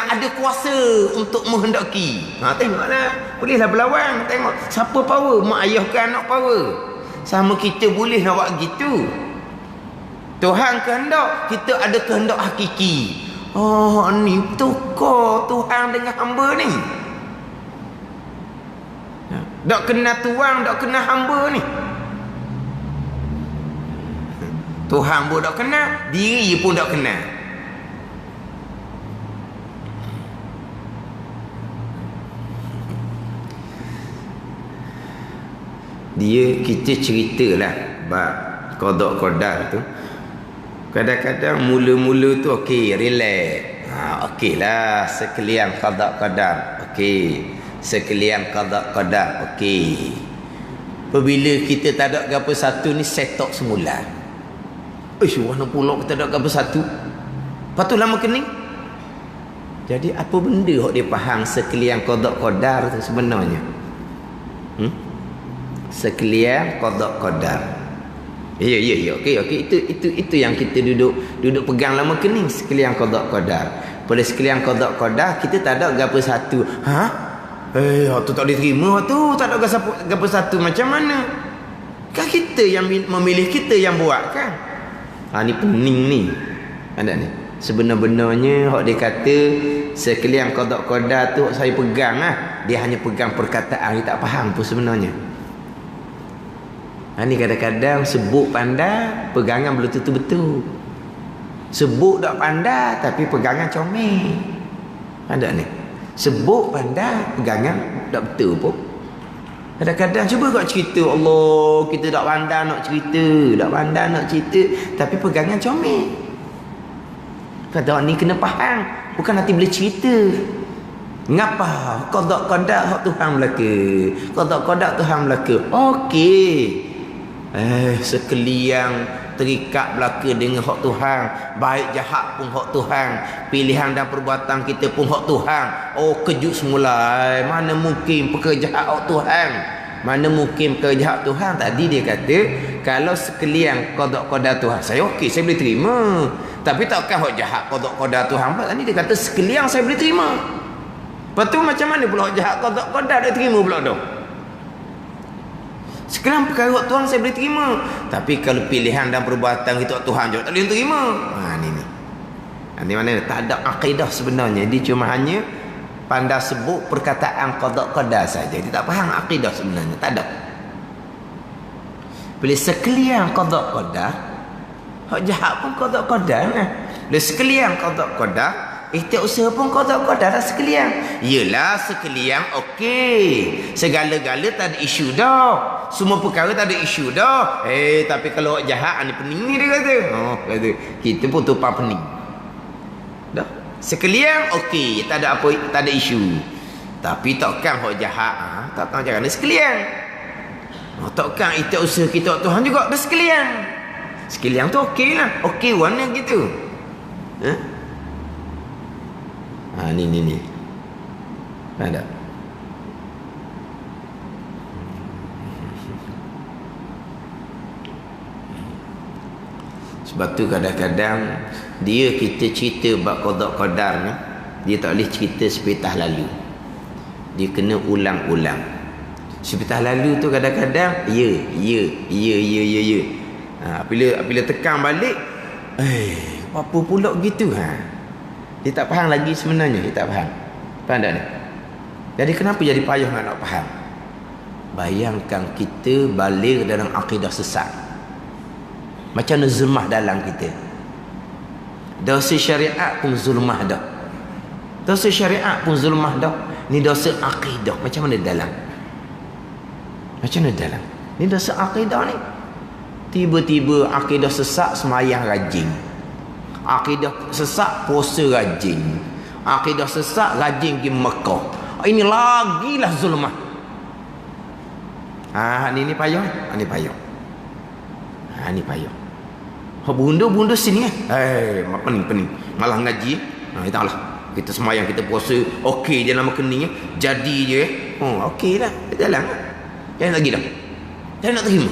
ada kuasa untuk menghendaki. Tengoklah, bolehlah berlawan. Tengok siapa power, mak ayah ke anak power. Sama kita boleh nak buat gitu. Tuhan kehendak, kita ada kehendak hakiki. Ni tukar Tuhan dengan hamba ni. Tak kena Tuhan, tak kena hamba ni. Tuhan pun tak kena, diri pun tak kena. Kita ceritalah bab qada qadar tu. Kadang-kadang mula-mula tu okey, relax. Okey lah, sekalian qada qadar. Okey, sekalian qada qadar. Okey. Apabila kita tak ada apa satu ni setok semula. Mana pula kita tak ada apa satu? Lepas tu lama kening. Jadi apa benda yang dia faham sekalian qada qadar tu sebenarnya? Sekalian qada qadar. Ya. Okey. Itu yang kita duduk pegang lama kening, sekalian qada qadar. Pada sekalian qada qadar kita tak ada gapo satu. Tu tak diterima tu, tak ada gapo satu macam mana? Kan kita yang memilih, kita yang buat kan? Ni pening ni. Ada ni. Sebenar-benarnya hak dia kata sekalian qada qadar tu saya pegang dia hanya pegang perkataan, dia tak faham pun sebenarnya. Ni kadang-kadang sebut pandai, pegangan belum tentu betul. Sebut tak pandai tapi pegangan comel. Ada ni. Sebut pandai, pegangan tak betul pun. Kadang-kadang cuba kau cerita, Allah, kita tak pandai nak cerita, tapi pegangan comel. Kata ni kena faham, bukan nanti boleh cerita. Ngapa? Qada qadar hak Tuhan belaka. Qada qadar Tuhan belaka. Okey. Sekalian terikat belaka dengan hak Tuhan, baik jahat pun hak Tuhan, pilihan dan perbuatan kita pun hak Tuhan. Kejut semula. Mana mungkin perkara jahat hak Tuhan? Mana mungkin perkara jahat Tuhan? Tadi dia kata kalau sekalian qada qadar Tuhan, saya okey, saya boleh terima. Tapi takkan hak jahat qada qadar Tuhan pula. Tadi dia kata sekalian saya boleh terima. Lepas tu macam mana pula jahat qada qadar dia terima pula dah. Sekarang perkara Tuhan saya boleh terima, tapi kalau pilihan dan perbuatan kita Tuhan juga tak boleh terima. Ni mana tak ada akidah sebenarnya. Dia cuma hanya pandai sebut perkataan qada qadar saja. Dia tak faham akidah sebenarnya, tak ada. Bila sekalian qada qadar, hak jahat pun qada qadar kan. Bila sekalian qada qadar, ikhtiar usaha pun qada qadar dah sekalian. Yelah sekalian okey. Segala-gala tak ada isu dah. Semua perkara tak ada isu dah. Tapi kalau hak jahat ni pening ni dia kata. Kata kita pun tumpang pening. Dah. Sekalian okey, tak ada apa, tak ada isu. Tapi takkan hak jahat, takkan jangan sekalian. Takkan ikhtiar usaha kita Tuhan juga dah sekalian. Sekalian tu okey lah. Okey warna gitu. Ni. Ada. Sebab tu kadang-kadang kita cerita bab qada qadar ni, dia tak boleh cerita sepatah lalu. Dia kena ulang-ulang. Sepatah lalu tu kadang-kadang ya. Bila tekan balik, apa pula gitu dia tak faham lagi sebenarnya, dia tak faham. Faham tak ni? Jadi kenapa jadi payah nak faham? Bayangkan kita balik dalam akidah sesat. Macam mana zulmah dalam kita. Dosa syariat pun zulmah dah. Dosa syariat pun zulmah dah. Ni dosa akidah. Macam mana dalam? Macam mana dalam? Ni dosa akidah ni. Tiba-tiba akidah sesat semayang rajin. Akidah sesat puasa rajin. Akidah sesat rajin pergi Mekah. Ini lagilah zulmah. Ni payah. Ni payah. Ni payah. Bunda sini pening. Malah ngaji. Taklah. Kita semayang, kita puasa. Okey je nama kening. Jadi je. Okey lah. Kita jalan. Jangan lagi dah. Jangan nak terima.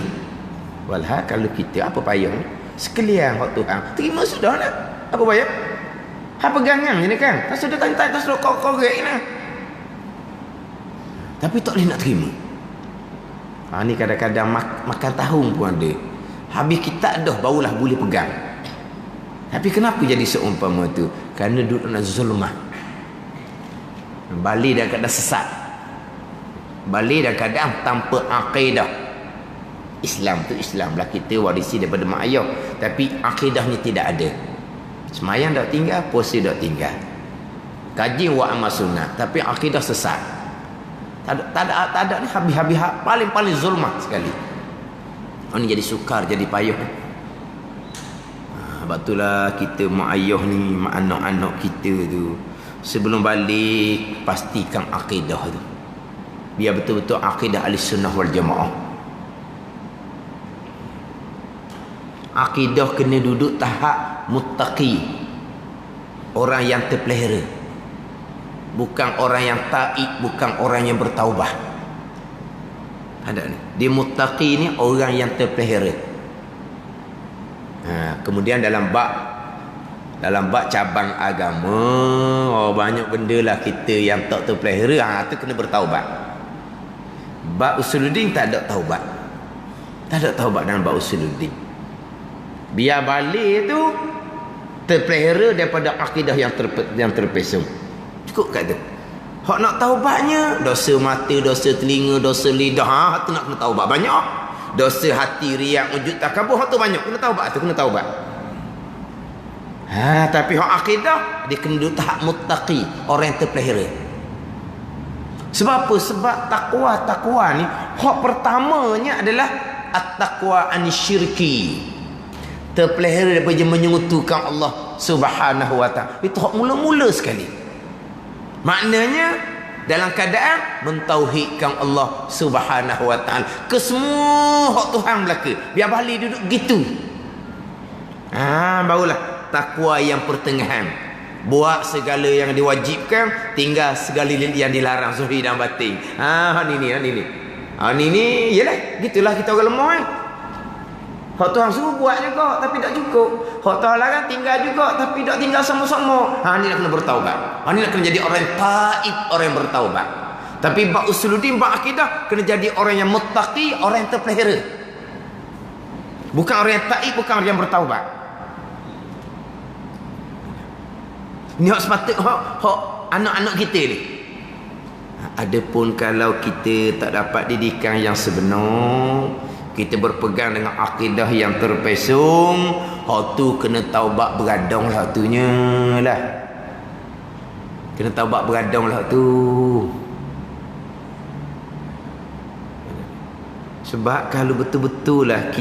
Walhal kalau kita apa payah ni? Sekalian hak Tuhan terima sudah lah. Apa payah? Pegangan je ni kan. Tak sudah tak sudah korek ni. Tapi tak boleh nak terima. Ni kadang-kadang makan tahun pun ada. Habis kita dah barulah boleh pegang. Tapi kenapa jadi seumpama tu? Kerana duduk nak zulmah. Balik dan keadaan sesat. Balik dan keadaan tanpa akidah. Islam tu Islam lah, kita warisi daripada mak ayah, tapi akidahnya tidak ada. Semayang dak tinggal, puasa dak tinggal, kaji wa amal sunnah, tapi akidah sesat. Tak ada ni habis-habis paling zulmah sekali. Ini jadi sukar, jadi payah. Sebab itulah kita mak ayah ni, mak anak-anak kita tu, sebelum balik pastikan akidah tu. Biar betul-betul akidah ahli sunnah wal jamaah. Akidah kena duduk tahap muttaqi, orang yang terpelihara, bukan orang yang taib, bukan orang yang bertaubah. Ada ni, dia muttaqi ni orang yang terpelihara. Kemudian dalam bab cabang agama, banyak benda lah kita yang tak terpelihara, tu kena bertaubat. Bab usuluddin tak ada taubat. Tak ada taubat dalam bab usuluddin. Biar balik tu terpelihara daripada akidah yang terpesong. Cukup kata. Hak nak taubatnya, dosa mata, dosa telinga, dosa lidah, tu nak kena taubat banyak. Dosa hati, riak, wujud takabur, hak tu banyak. Kena taubat tu, kena taubat. Tapi hak akidah, dia kena duduk tahap muttaqi, orang yang terpelihara. Sebab apa? Sebab takwa ni, hak pertamanya adalah at-taqwa anisyirki. Terpelihara daripada menyekutukan Allah Subhanahu wa ta'ala. Itu hak mula-mula sekali. Maknanya dalam keadaan mentauhidkan Allah Subhanahu wa ta'ala. Kesemua hak Tuhan belaka. Biar balik duduk gitu. Barulah takwa yang pertengahan. Buat segala yang diwajibkan, tinggal segala yang dilarang, zahir dan batin. Ni. Ni yalah, gitulah kita orang lemah. Hak Tuhan suruh buat juga tapi tak cukup. Hak Tuhan larang tinggal juga tapi tak tinggal sama-sama. Ni nak kena bertaubat. Ni nak kena jadi orang yang taib, orang yang bertaubat. Tapi bab usuluddin, bab akidah kena jadi orang yang muttaqi, orang yang terpelihara. Bukan orang yang taib, bukan orang yang bertaubat. Ni hak sepatut hak anak-anak kita ni. Adapun kalau kita tak dapat didikan yang sebenar, kita berpegang dengan akidah yang terpesong, hak tu kena taubat beradang lah tunya lah. Kena taubat beradang lah tu. Sebab kalau betul-betul lah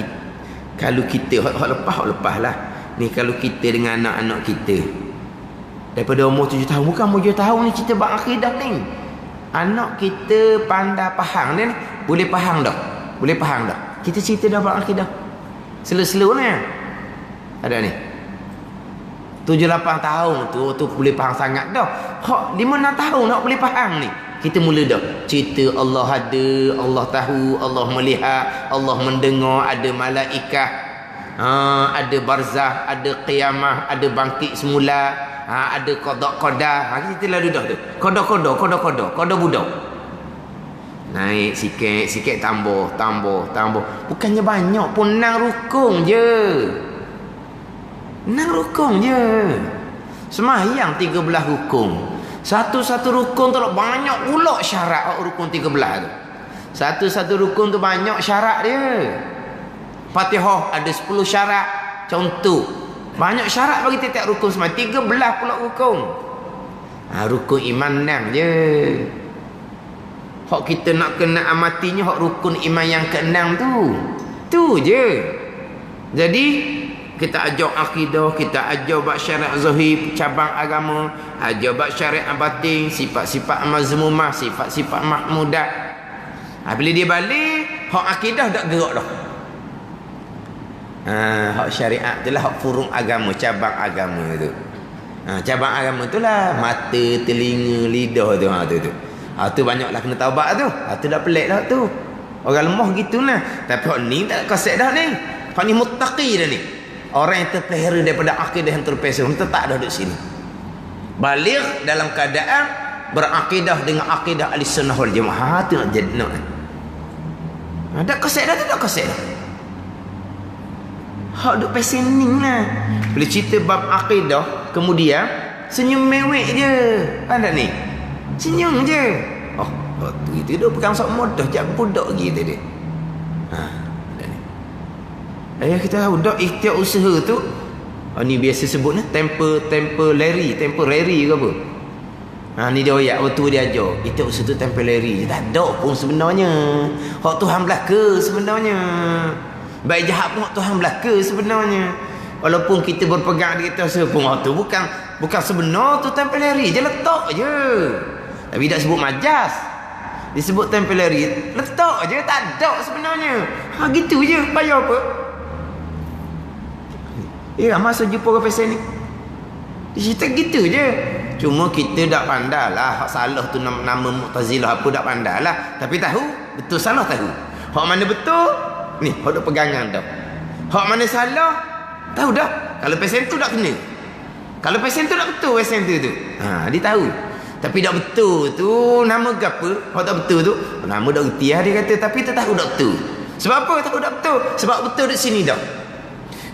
kalau kita hak lepas lah. Ni kalau kita dengan anak-anak kita daripada umur 7 tahun, bukan umur 7 tahun ni cerita bab akidah ni. Anak kita pandai faham ni, boleh faham dah. Boleh faham dah. Kita cerita dah bab akidah. Selo-selo ni. Ada ni. 7-8 tahun tu boleh faham sangat dah. Hak 5-6 tahun nak boleh faham ni. Kita mula dah cerita Allah ada, Allah tahu, Allah melihat, Allah mendengar, ada malaikat, ada barzah, ada qiyamah, ada bangkit semula, ada qada. Kita lalu dah tu. Qada budak. Naik sikit tambah. Bukannya banyak pun, nang rukun je. Sembahyang 13 rukun. Satu-satu rukun tu banyak pula syarat. Rukun 13 tu. Satu-satu rukun tu banyak syarat dia. Fatihah ada 10 syarat. Contoh. Banyak syarat bagi tiap rukun semua. 13 pula rukun. Rukun iman 6 je. Hak kita nak kena amatinya hak rukun iman yang ke-6 tu. Tu je. Jadi kita ajar akidah, kita ajar bab syariat zahir, cabang agama, ajar bab syariat batin, sifat-sifat mazmumah, sifat-sifat mahmudah. Bila dia balik, hak akidah tak gerak dah. Hak syariat itulah hak furung agama, cabang agama tu. Cabang agama itulah mata, telinga, lidah tu. Tu banyaklah kena taubat tu. Tu dah pelik dah tu. Orang lemah gitulah. Tapi hak ni tak konsep dah ni. Hak ni muttaqi dah ni. Orang yang terpelihara daripada akidah yang terpesong, tetap dah duduk sini. Balik dalam keadaan berakidah dengan akidah Ahlussunnah wal Jamaah. Tu nak jadi nak. Ada konsep dah, tak konsep dah. Hak duk pesening lah. Bila cerita bab akidah, kemudian senyum mewek je. Ada ni. Senyum je. Tu itu dia pegang sok modah jak budak gitu dia. Ayah kita tahu dak ikhtiar usaha tu. Ni biasa sebut ni temporary ke apa. Ni dia ayat waktu dia ajar. Ikhtiar usaha tu temporary. Tak ada pun sebenarnya. Hak Tuhan belaka sebenarnya. Baik jahat pun hak Tuhan belaka sebenarnya. Walaupun kita berpegang di kita usaha pun tu bukan sebenar tu temporary. Je letak je. Tapi tak sebut majas. Disebut temporary. Letak je, tak ada sebenarnya. Gitu je. Payah apa? Masa jumpa orang pesen ni. Dia cerita gitu je. Cuma kita tak pandai lah. Hak salah tu nama Mu'tazilah apa tak pandai lah. Tapi tahu. Betul salah tahu. Hak mana betul. Ni, hak ada pegangan dah. Hak mana salah. Tahu dah. Kalau pesen tu tak kena. Kalau pesen tu tak betul pesen tu. Dia tahu. Tapi tak betul tu nama apa? Hak tak betul tu. Nama dah reti lah dia kata. Tapi tak tahu tak betul. Sebab apa tahu tak betul? Sebab betul di sini dah.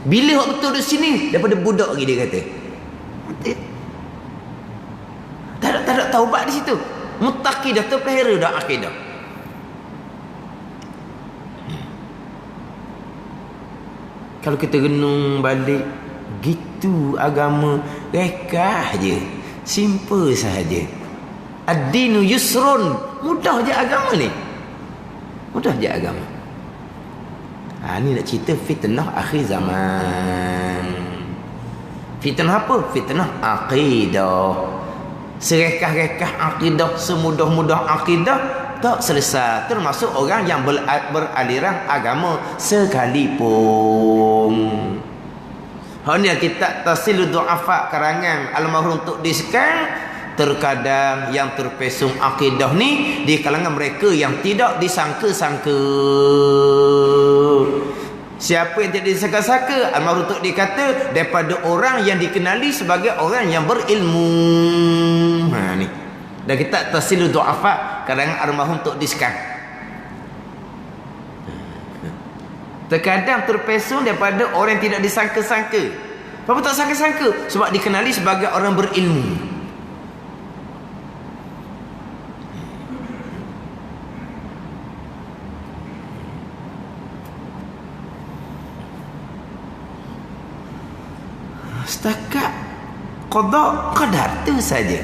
Bila hak betul di sini daripada budak lagi dia kata. Tak ada taubat di situ. Muttaqi dah terpelihara dah akidah. Kalau kita renung balik gitu agama rekah je. Simple sahaja. Ad-dinu yusrun. Mudah je agama ni. Mudah je agama. Ni nak cerita fitnah akhir zaman. Fitnah apa? Fitnah akidah. Serekah-rekah akidah, semudah-mudah akidah tak selesai. Termasuk orang yang beraliran agama sekalipun. Hanya kitab Tasilud Du'afa karangan almarhum Tok Diskan. Terkadang yang terpesong akidah ni di kalangan mereka yang tidak disangka-sangka. Siapa yang tidak disangka-sangka, almarhum Tok dikata daripada orang yang dikenali sebagai orang yang berilmu. Ni. Dan kita Tasilu Du'afa karangan almarhum Tok Diskan. Terkadang terpesong daripada orang yang tidak disangka-sangka. Kenapa tak sangka-sangka? Sebab dikenali sebagai orang berilmu. Setakat qada qadar tu saja.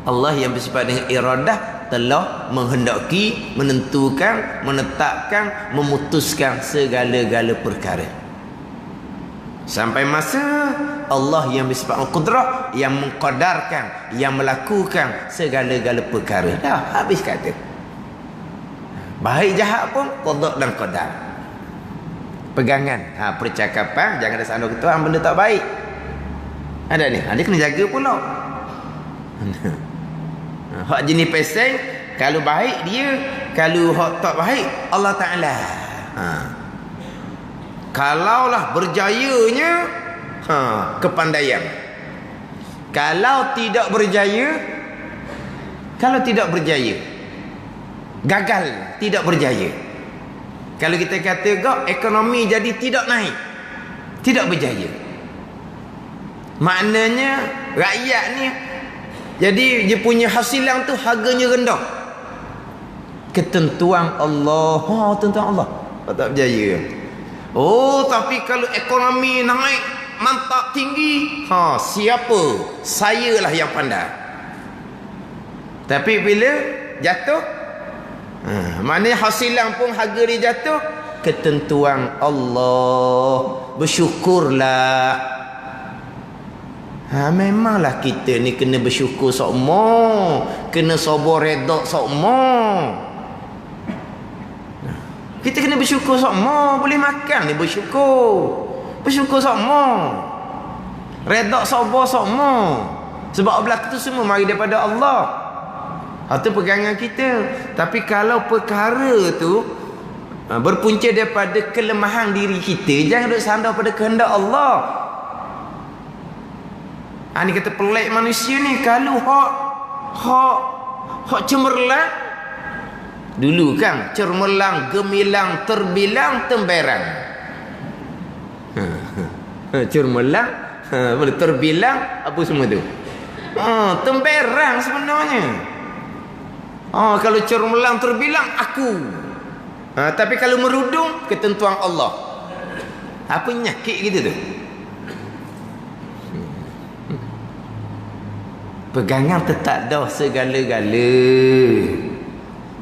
Allah yang bersifat dengan iradah telah menghendaki, menentukan, menetapkan, memutuskan segala-gala perkara. Sampai masa Allah yang bersifat qudrah yang mengqadarkan, yang melakukan segala-gala perkara. Dah habis kata. Baik jahat pun qada dan qadar. Pegangan, percakapan jangan ada sandung ketua benda tak baik. Ada ni, dia kena jaga pula. Hak jenis peseng, kalau baik dia, kalau hak tak baik Allah Taala. Kalaulah berjayanya kepandaian. Kalau tidak berjaya, gagal, tidak berjaya. Kalau kita kata ekonomi jadi tidak naik, tidak berjaya, maknanya rakyat ni jadi dia punya hasilan tu harganya rendah. Ketentuan Allah, ketentuan Allah, tak berjaya. Tapi kalau ekonomi naik mantap tinggi, siapa? Sayalah yang pandai. Tapi bila jatuh, maknanya hasilan pun harga dia jatuh. Ketentuan Allah, bersyukurlah. Memanglah kita ni kena bersyukur sokmo, kena sabar redha sokmo. Kita kena bersyukur sokmo, boleh makan ni bersyukur. Bersyukur sokmo, redha sabar sokmo. Sebab belaka tu semua mari daripada Allah. Itu pegangan kita. Tapi kalau perkara tu berpunca daripada kelemahan diri kita, jangan duk sandar pada kehendak Allah. Ni kata pelik manusia ni. Kalau hak cemerlang dulu kan, cermelang, gemilang, terbilang, temberang. Cermelang, terbilang, apa semua tu? Temberang sebenarnya. Kalau cermelang, terbilang, aku. Tapi kalau merudung, ketentuan Allah. Apa nyakit gitu tu? Pegangan tetap dah segala-gala.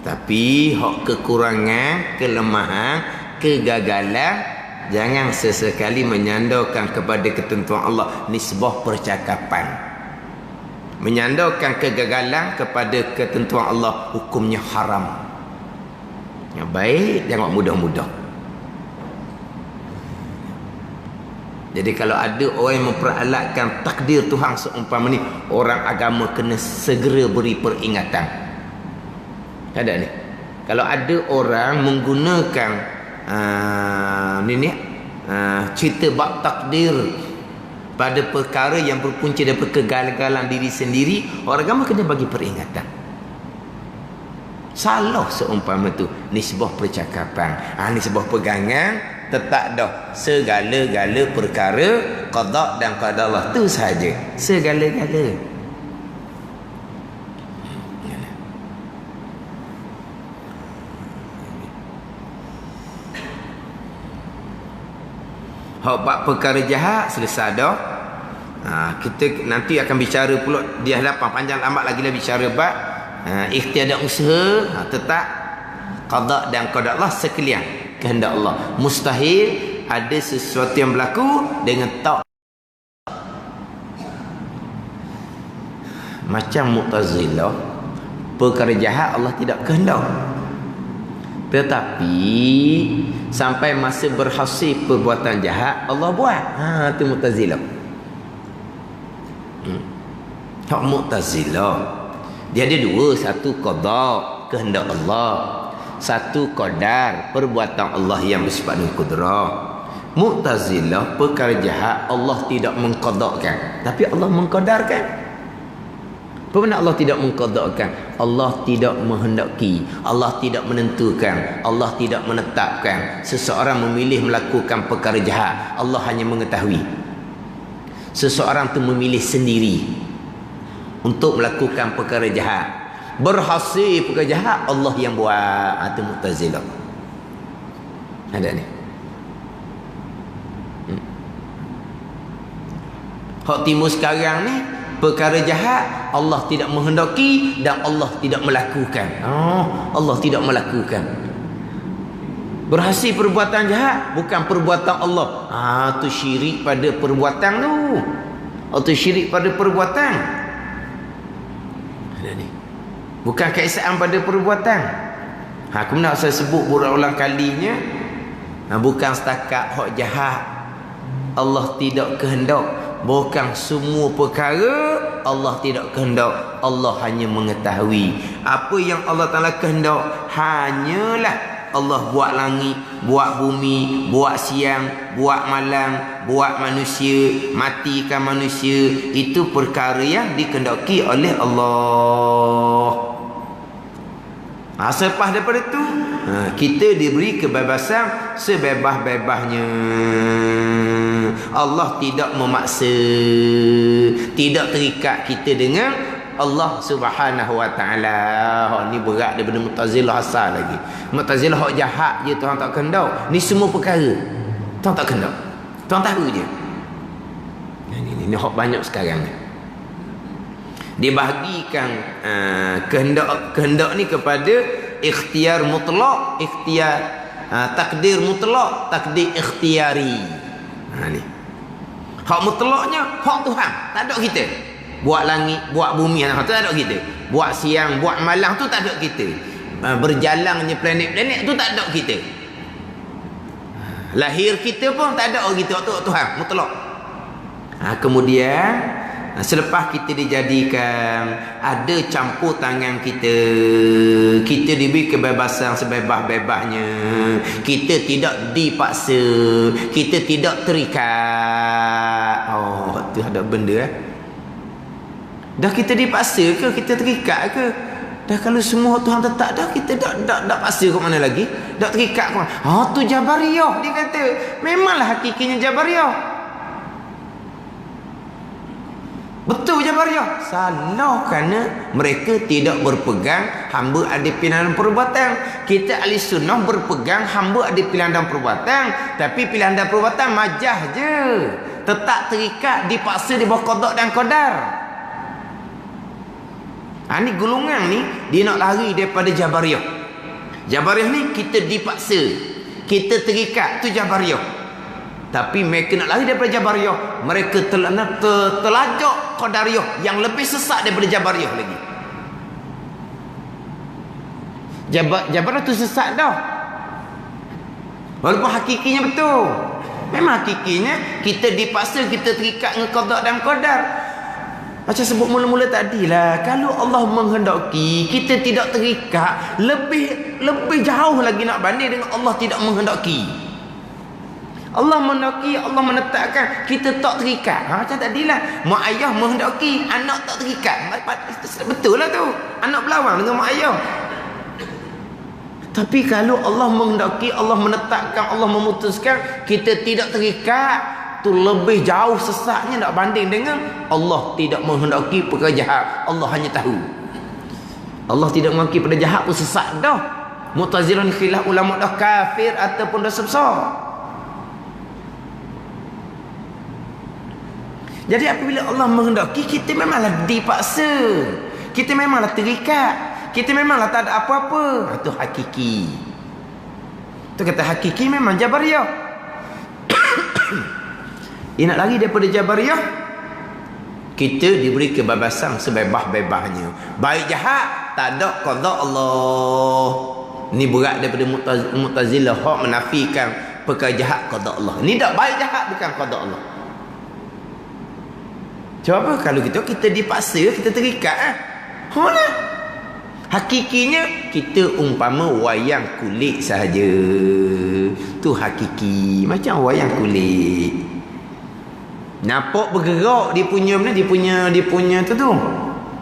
Tapi hak kekurangan, kelemahan, kegagalan, jangan sesekali menyandarkan kepada ketentuan Allah. Nisbah percakapan. Menyandarkan kegagalan kepada ketentuan Allah, hukumnya haram. Yang baik jangan mudah-mudah. Jadi kalau ada orang yang memperalatkan takdir Tuhan seumpama ni, orang agama kena segera beri peringatan. Ada ni. Kalau ada orang menggunakan cerita bab takdir pada perkara yang berpunca daripada kegagalan diri sendiri, orang agama kena bagi peringatan. Salah seumpama tu nisbah percakapan, nisbah pegangan, tetap dah segala-gala perkara qada dan qada Allah tu saja, segala-gala. Hak bab perkara jahat selesai dah. Kita nanti akan bicara pula di hadapan panjang lambat lagi lah bicara bab ikhtiar dan usaha. Tetap qada dan qada Allah sekalian kehendak Allah. Mustahil ada sesuatu yang berlaku dengan tak. Macam Mu'tazilah, perkara jahat Allah tidak kehendak. Tetapi sampai masa berhasil perbuatan jahat Allah buat. Itu Mu'tazilah. Hak Mu'tazilah dia ada dua, satu qada kehendak Allah, Satu qadar, perbuatan Allah yang bersifat dengan kudrah. Mu'tazilah, perkara jahat Allah tidak mengqadakkan, tapi Allah mengqadarkan. Apa makna Allah tidak mengqadakkan? Allah tidak menghendaki, Allah tidak menentukan, Allah tidak menetapkan seseorang memilih melakukan perkara jahat. Allah hanya mengetahui. Seseorang tu memilih sendiri untuk melakukan perkara jahat. Berhasil perkara jahat, Allah yang buat. Itu Mu'tazilah. Ada ni. Hak timur sekarang ni, perkara jahat Allah tidak menghendaki dan Allah tidak melakukan. Allah tidak melakukan. Berhasil perbuatan jahat bukan perbuatan Allah. Tu syirik pada perbuatan tu. Atau syirik pada perbuatan. Ada ni. Bukan keesaan pada perbuatan. Kemudian saya sebut berulang kalinya, bukan setakat hak jahat Allah tidak kehendak. Bukan semua perkara Allah tidak kehendak. Allah hanya mengetahui. Apa yang Allah Ta'ala kehendak, hanyalah Allah buat langit, buat bumi, buat siang, buat malam, buat manusia, matikan manusia. Itu perkara yang dikehendaki oleh Allah. Selepas daripada itu, kita diberi kebebasan sebebas-bebasnya. Allah tidak memaksa, tidak terikat kita dengan Allah Subhanahu wa taala. Ni berat daripada Mu'tazilah asal lagi. Mu'tazilah hak jahat je Tuhan tak kehendak. Ni semua perkara Tuhan tak kehendak. Tuhan tahu je. Ni hak banyak sekarang ni. Dia bahagikan kehendak ni kepada ikhtiar mutlak, ikhtiar takdir mutlak, takdir ikhtiari. Ni hak mutlaknya hak Tuhan, tak ada kita. Buat langit, buat bumi, tu tak ada kita. Buat siang, buat malam tu tak ada kita. Berjalannya planet-planet tu tak ada kita. Lahir kita pun tak ada kita, tu Tuhan mutlak. Kemudian selepas kita dijadikan, ada campur tangan kita, kita diberi kebebasan sebebas-bebasnya, kita tidak dipaksa, kita tidak terikat. Tu ada benda dah kita dipaksa ke, kita terikat ke? Dah kalau semua Tuhan tetap dah, kita dah paksa ke mana lagi? Dah terikat ke mana? Tu Jabariyah dia kata. Memanglah hakikinya Jabariyah. Betul Jabariyah. Salah kerana mereka tidak berpegang hamba ada pilihan dan perbuatan. Kita ahli sunnah berpegang hamba ada pilihan dan perbuatan, tapi pilihan dan perbuatan majah je, tetap terikat, dipaksa di bawah qada dan qadar. Ni golongan ni dia nak lari daripada Jabariyah. Jabariyah ni kita dipaksa, kita terikat, tu Jabariyah. Tapi mereka nak lari daripada Jabariyah, mereka terlajak Qadariyah yang lebih sesat daripada Jabariyah lagi. Jabariyah tu sesat dah, walaupun hakikinya betul. Memang hakikinya kita dipaksa, kita terikat dengan qada dan qadar. Macam sebut mula-mula tadilah, kalau Allah menghendaki, kita tidak terikat, lebih jauh lagi nak banding dengan Allah tidak menghendaki. Allah menghendaki, Allah menetapkan, kita tak terikat. Macam tadilah, mak ayah menghendaki, anak tak terikat. Betul lah tu, anak berlawan dengan mak ayah. Tapi kalau Allah menghendaki, Allah menetapkan, Allah memutuskan, kita tidak terikat, tu lebih jauh sesatnya nak banding dengan Allah tidak menghendaki perkara jahat. Allah hanya tahu. Allah tidak menghendaki perkara jahat pun sesat dah. Mu'tazilah ni khilaf ulama dah kafir ataupun dosa besar. Jadi apabila Allah menghendaki, kita memanglah dipaksa, kita memanglah terikat, kita memanglah tak ada apa-apa. Itu hakiki. Itu kata hakiki memang Jabariyah. Dia nak lari daripada Jabariyah, kita diberi kebebasan sebebas-bebasnya. Baik jahat tak ada qada Allah. Ni berat daripada Mu'tazilah hak menafikan perkara jahat qada Allah. Ni tak baik jahat bukan qada Allah. Sebab apa? Kalau kita dipaksa, kita terikat. Lah. Hakikinya kita umpama wayang kulit sahaja. Tu hakiki, macam wayang kulit. Nampak bergerak dia punya tu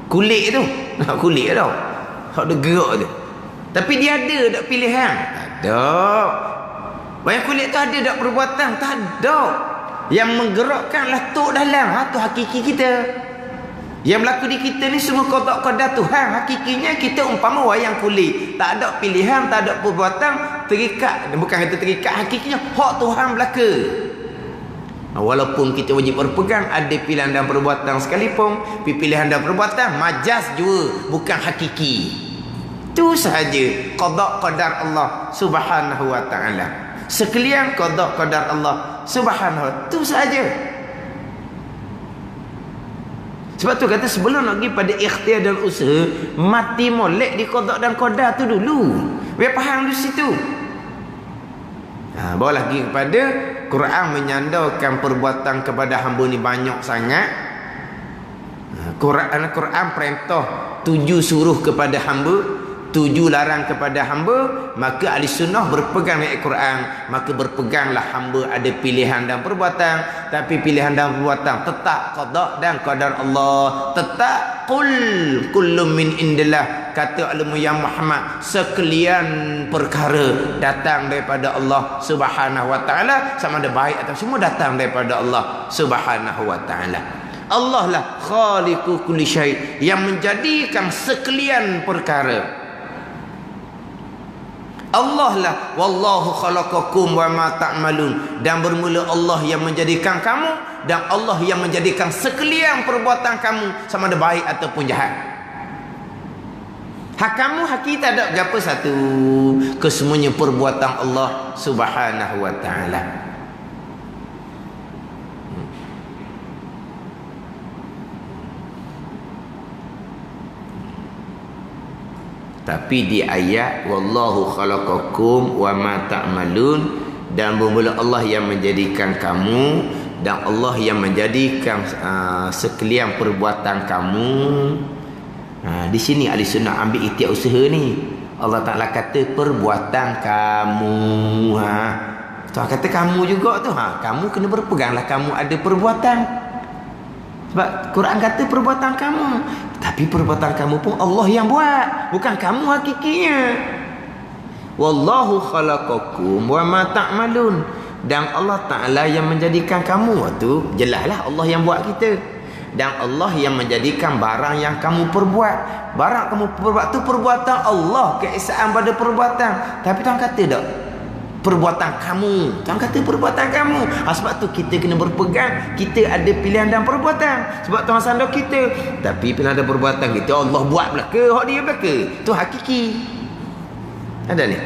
kulit tu. Kulit tau. Hak dia gerak tu. Tapi dia ada tak pilihan? Ada. Wayang kulit tu ada tak perbuatan? Tak ada. Yang menggerakkanlah tok dalam. Tu hakiki kita. Yang berlaku di kita ni semua qada Tuhan. Hakikinya kita umpama wayang kulit. Tak ada pilihan, tak ada perbuatan. Terikat. Bukan kata terikat. Hakikinya hak Tuhan berlaku. Walaupun kita wajib berpegang, ada pilihan dan perbuatan sekalipun. Pilihan dan perbuatan majas juga, bukan hakiki. Itu sahaja qada qadar Allah Subhanahu wa taala. Sekalian qada qadar Allah Subhanahu wa taala. Itu sahaja. Sebab tu kata sebelum nak pergi pada ikhtiar dan usaha, mati molek di qada dan qadar tu dulu. Biar faham di situ. Bawa lagi kepada Quran menyandarkan perbuatan kepada hamba ni banyak sangat. Quran perintah 7 suruh kepada hamba, 7 larang kepada hamba. Maka ahli sunnah berpegang dengan Quran. Maka berpeganglah hamba ada pilihan dan perbuatan. Tapi pilihan dan perbuatan tetap qada dan qadar Allah. Tetap kullum min indillah. Kata ilmu yang Muhammad, sekalian perkara datang daripada Allah Subhanahu wa taala, sama ada baik atau semua datang daripada Allah Subhanahu wa taala. Allah lah khaliqu kulli syai, yang menjadikan sekalian perkara. Allah lah wallahu khalaqakum wa ma ta'malun, dan bermula Allah yang menjadikan kamu, dan Allah yang menjadikan sekalian perbuatan kamu, sama ada baik ataupun jahat. Hak kamu, hak kita ada apa satu? Kesemuanya perbuatan Allah Subhanahu wa taala. Tapi di ayat wallahu khalaqakum wa ma ta'malun, dan bermula Allah yang menjadikan kamu, dan Allah yang menjadikan sekalian perbuatan kamu. Di sini ahli sunnah ambil ikhtiar usaha ni. Allah Ta'ala kata perbuatan kamu. Tuhan kata kamu juga tu. Kamu kena berpeganglah kamu ada perbuatan. Sebab Quran kata perbuatan kamu. Tapi perbuatan kamu pun Allah yang buat, bukan kamu hakikinya. Wallahu khalaqakum wa ma ta'malun, dan Allah Ta'ala yang menjadikan kamu. Tu jelaslah Allah yang buat kita. Dan Allah yang menjadikan barang yang kamu perbuat. Barang kamu perbuat tu perbuatan Allah, keesaan pada perbuatan. Tapi Tuhan kata tak perbuatan kamu. Tuhan kata perbuatan kamu. Sebab tu kita kena berpegang. Kita ada pilihan dan perbuatan. Sebab Tuhan sandar kita. Tapi pilihan dan perbuatan kita Allah buat belaka, hak dia belaka. Tu hakiki. Ada ni.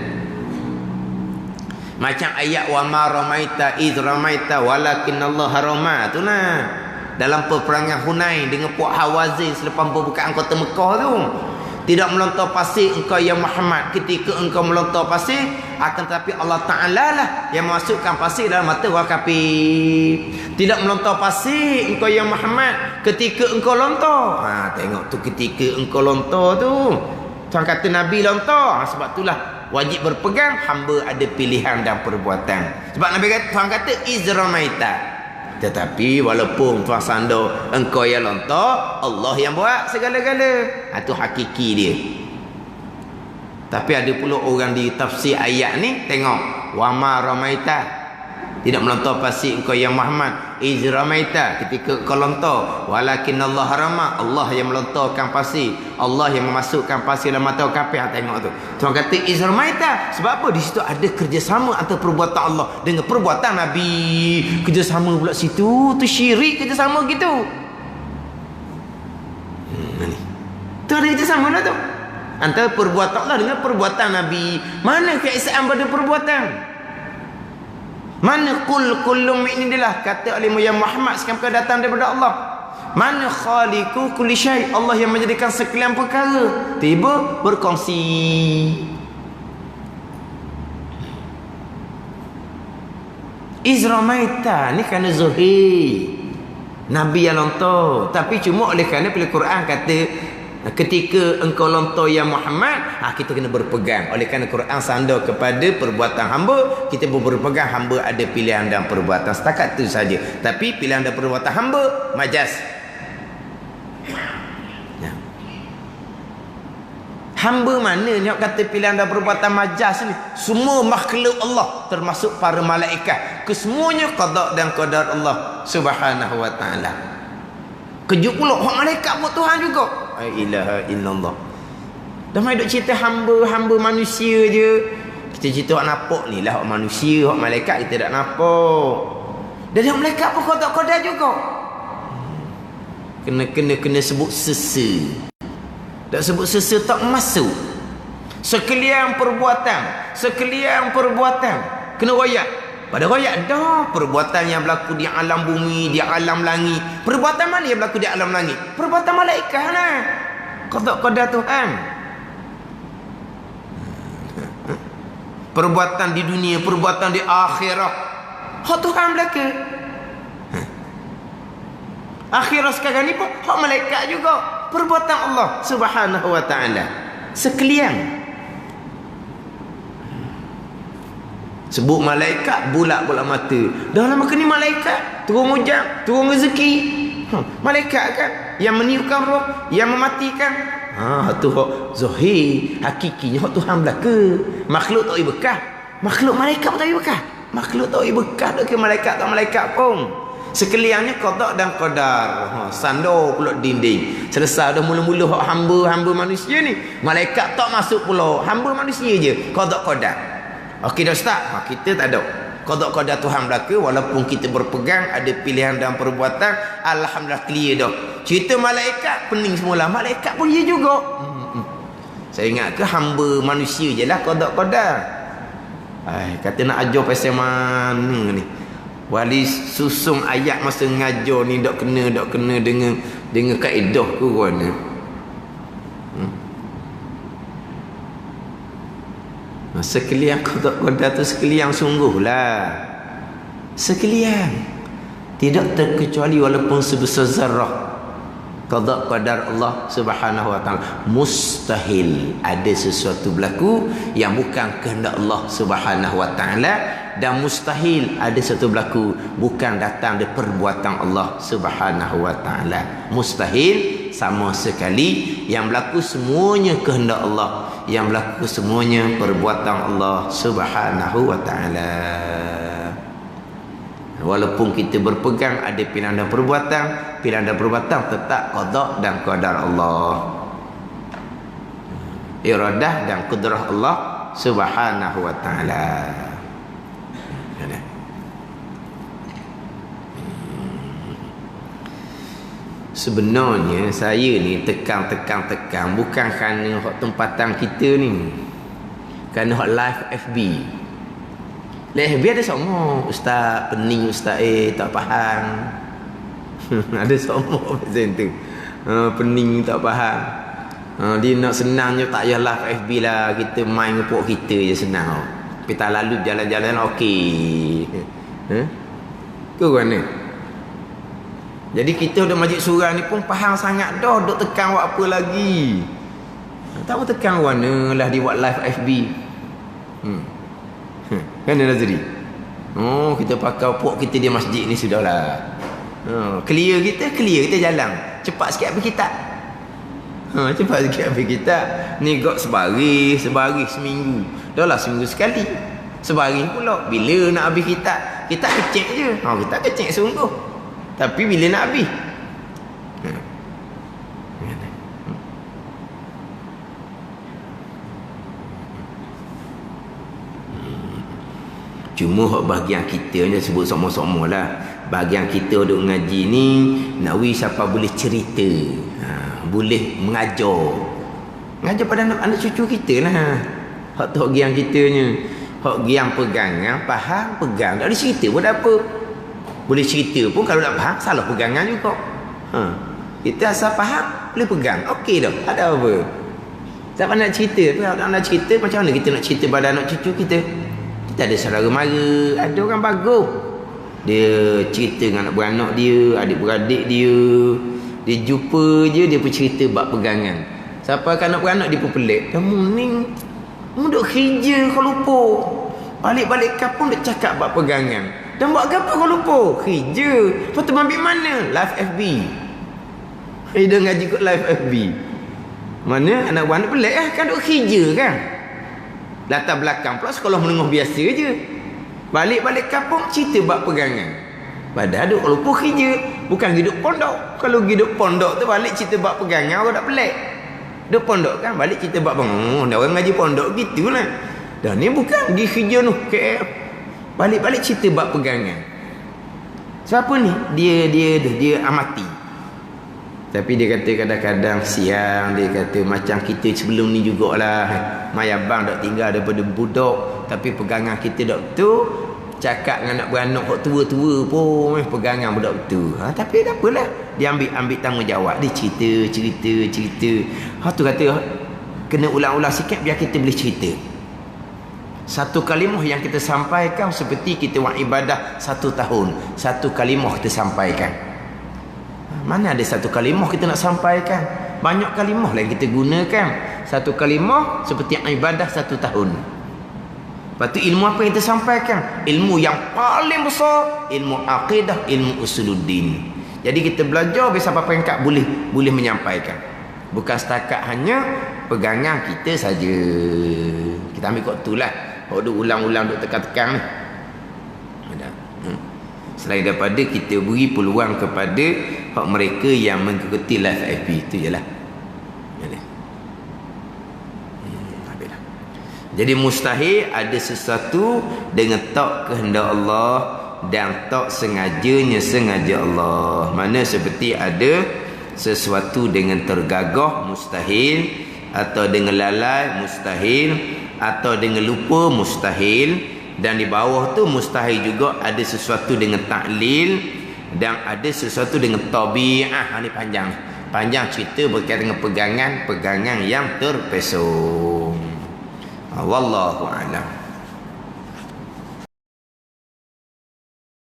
Macam ayat wa ma ramaita id ramaita walakinnallaha rama. Tu nah. Dalam peperangan Hunain dengan puak Hawazin selepas pembukaan kota Mekah tu, tidak melontar pasir engkau ya Muhammad ketika engkau melontar pasir, akan tetapi Allah Ta'ala lah yang memasukkan pasir dalam mata orang kafir. Tidak melontar pasir engkau ya Muhammad ketika engkau lontar. Tengok tu ketika engkau lontar tu, Tuhan kata Nabi lontar. Sebab itulah wajib berpegang, hamba ada pilihan dan perbuatan. Sebab Nabi kata, Tuhan kata izramaita. Tetapi walaupun Tuhan sandar engkau yang lontar, Allah yang buat segala-gala. Itu hakiki dia. Tapi ada pula orang di tafsir ayat ni, tengok wa ma ramaita, tidak melontar pasir engkau yang Muhammad, iz ramaita, ketika engkau lontar, walakinallah rama, Allah yang melontarkan pasir, Allah yang memasukkan pasir dalam mata kafir. Tengok tu, Tuhan kata iz ramaita. Sebab apa? Di situ ada kerjasama antara perbuatan Allah dengan perbuatan Nabi. Kerjasama pula situ, tu syirik kerjasama gitu. Tu ada kerjasama dah tu antara perbuatan Allah dengan perbuatan Nabi. Mana keesaan pada perbuatan? Mana kullum minillah, kata oleh Muhammad Muhammad sekarang datang daripada Allah. Mana khaliqu kulli syai, Allah yang menjadikan sekalian perkara. Tiba berkongsi. Izramaita ni kerana Zuhir Nabi yang lontar. Tapi cuma oleh kerana pilih Quran kata Ketika engkau lontar ya Muhammad, kita kena berpegang. Oleh kerana Quran sandar kepada perbuatan hamba, kita berpegang hamba ada pilihan dan perbuatan. Setakat itu saja. Tapi pilihan dan perbuatan hamba majas. Ya. Hamba mana ni kata pilihan dan perbuatan majas ni? Semua makhluk Allah, termasuk para malaikat. Kesemuanya qada dan qadar Allah Subhanahu wa taala. Kejut pula hak malaikat buat Tuhan juga. La ilaha illallah. Dah mai duk cerita hamba manusia je. Kita cerita hak nampak ni lah hak manusia, hak malaikat kita tak nampak. Dan hak malaikat pun qada juga. Kena sebut sesa. Tak sebut sesa tak masuk. Sekalian perbuatan kena royak. Pada royak dah perbuatan yang berlaku di alam bumi, di alam langit. Perbuatan mana yang berlaku di alam langit? Perbuatan malaikat lah. Qada Tuhan. Perbuatan di dunia, perbuatan di akhirat, hak Tuhan belaka. Akhirat sekarang ni pun hak malaikat juga. Perbuatan Allah Subhanahu wa taala. Sekalian. Sebut malaikat, bulat-bulat mata. Dah lama kena malaikat, turun hujan, turun rezeki. Malaikat kan yang meniupkan roh, yang mematikan. Tu hak zahir, hakikinya hak Tuhan belaka. Makhluk tak boleh bekah. Makhluk malaikat pun tak boleh bekah. Makhluk tak boleh bekah dak ke malaikat tak malaikat pun. Sekaliannya qada dan qadar. Sandar pula dinding. Selesai dah mula-mula hak hamba manusia ni. Malaikat tak masuk pula. Hamba manusia je. Qada qadar. Okey dah start. Kita tak ada. Qada qadar Tuhan belaka walaupun kita berpegang ada pilihan dan perbuatan, alhamdulillah clear dah. Cerita malaikat pening semula. Malaikat pun dia juga. Saya ingat ke hamba manusia je lah qada qadar. Kata nak ajar pasal mana ni. Wali susung ayat masa ngajar ni tak kena dengan kaedah ke mana. Sekalian qada tu sekalian sungguhlah. Sekalian. Tidak terkecuali walaupun sebesar zarrah. Qada qadar Allah Subhanahu wa taala. Mustahil ada sesuatu berlaku yang bukan kehendak Allah Subhanahu wa taala, dan mustahil ada sesuatu berlaku bukan datang dari perbuatan Allah Subhanahu wa taala. Mustahil sama sekali. Yang berlaku semuanya kehendak Allah, yang berlaku semuanya perbuatan Allah Subhanahu wa taala. Walaupun kita berpegang ada pilihan dan perbuatan tetap qada dan qadar Allah. Iradah dan qudrah Allah Subhanahu wa taala. Sebenarnya saya ni tekan bukan kerana hak tempatan kita ni, kerana hak live FB. Live FB ada semua ustaz pening, ustaz tak faham. Ada semua macam tu. Pening tak faham. Dia nak senangnya tak payah live FB lah, kita main ngepok kita je senang. Kita lalu jalan-jalan okey. Ke mana? Jadi kita dah majlis surah ni pun faham sangat dah, duk tekan buat apa lagi. Tak mau tekan mana lah dia buat live FB. Kan Nazri? Kita pakai pok kita di masjid ni sudahlah. Clear kita jalan. Cepat sikit habis kita. Cepat sikit habis kita. Ni gok sebari seminggu. Dah lah seminggu sekali. Sebari pula. Bila nak habis kita? Kita kecek je. Kita kecek sungguh. Tapi bila nak habis? Cuma bahagian kita je sebut sama-sama lah. Bahagian kita duk ngaji ni, nak siapa boleh cerita, boleh mengajar pada anak cucu kita lah. Hak tu bahagian kitanya. Hak bahagian pegangan, faham, pegang. Tak ada cerita pun tak apa. Boleh cerita pun kalau tak faham, salah pegangan juga. Kita asal faham, boleh pegang. Okey dah, ada apa. Tak nak cerita, kalau tak nak cerita, macam mana kita nak cerita pada anak cucu kita? Kita ada saudara mara, ada orang bagus. Dia cerita dengan anak beranak dia, adik-beradik dia. Dia jumpa je dia pun cerita bab pegangan. Siapa kanak-kanak dia pun pelik. Kamu ni duk kerja kau lupa. Balik-balik kampung dia cakap bab pegangan. Dan buat apa kau lupa? Kerja. Lepas tu ambil mana? Live FB. Dia ngaji kot live FB. Mana anak-anak pelik kan duk kerja kan. Latar belakang pula sekolah menengah biasa je. Balik-balik kampung cerita bab pegangan. Padahal duk lupa kerja. Bukan hidup pondok. Kalau hidup pondok tu balik cerita bab pegangan orang tak pelik. Duk pondok kan balik cerita bab bangun. Dah orang ngaji pondok gitulah. Dah ni bukan pergi kerja tu KL. Balik-balik cerita bab pegangan. Siapa ni? Dia amati. Tapi dia kata kadang-kadang siang dia kata macam kita sebelum ni jugalah. Mai abang dak tinggal daripada budak tapi pegangan kita dak betul. Cakap dengan anak beranak kok tua-tua pun pegangan budak betul. Tapi tak apalah. Dia ambil tanggungjawab. Dia cerita. Tu kata kena ulang-ulang sikit biar kita boleh cerita. Satu kalimah yang kita sampaikan seperti kita buat ibadah 1 tahun. Satu kalimah kita sampaikan. Mana ada satu kalimah kita nak sampaikan? Banyak kalimah lah yang kita gunakan. Satu kalimah seperti ibadah 1 tahun. Lepas tu ilmu apa yang kita sampaikan? Ilmu yang paling besar, ilmu aqidah, ilmu usuluddin. Jadi kita belajar sampai peringkat boleh menyampaikan. Bukan setakat hanya pegangan kita saja. Kita ambil kot tu lah. Kalau duk ulang-ulang duk tekan-tekan ni. Selain daripada kita beri peluang kepada hak mereka yang mengikuti live FB itu jelah. Jadi mustahil ada sesuatu dengan tak kehendak Allah dan tak sengajanya sengaja Allah. Mana seperti ada sesuatu dengan tergagah mustahil, atau dengan lalai mustahil, atau dengan lupa mustahil. Dan di bawah tu mustahil juga ada sesuatu dengan taklil dan ada sesuatu dengan tabi'ah. Ini panjang cerita berkaitan dengan pegangan yang terpesong. Wallahu a'lam.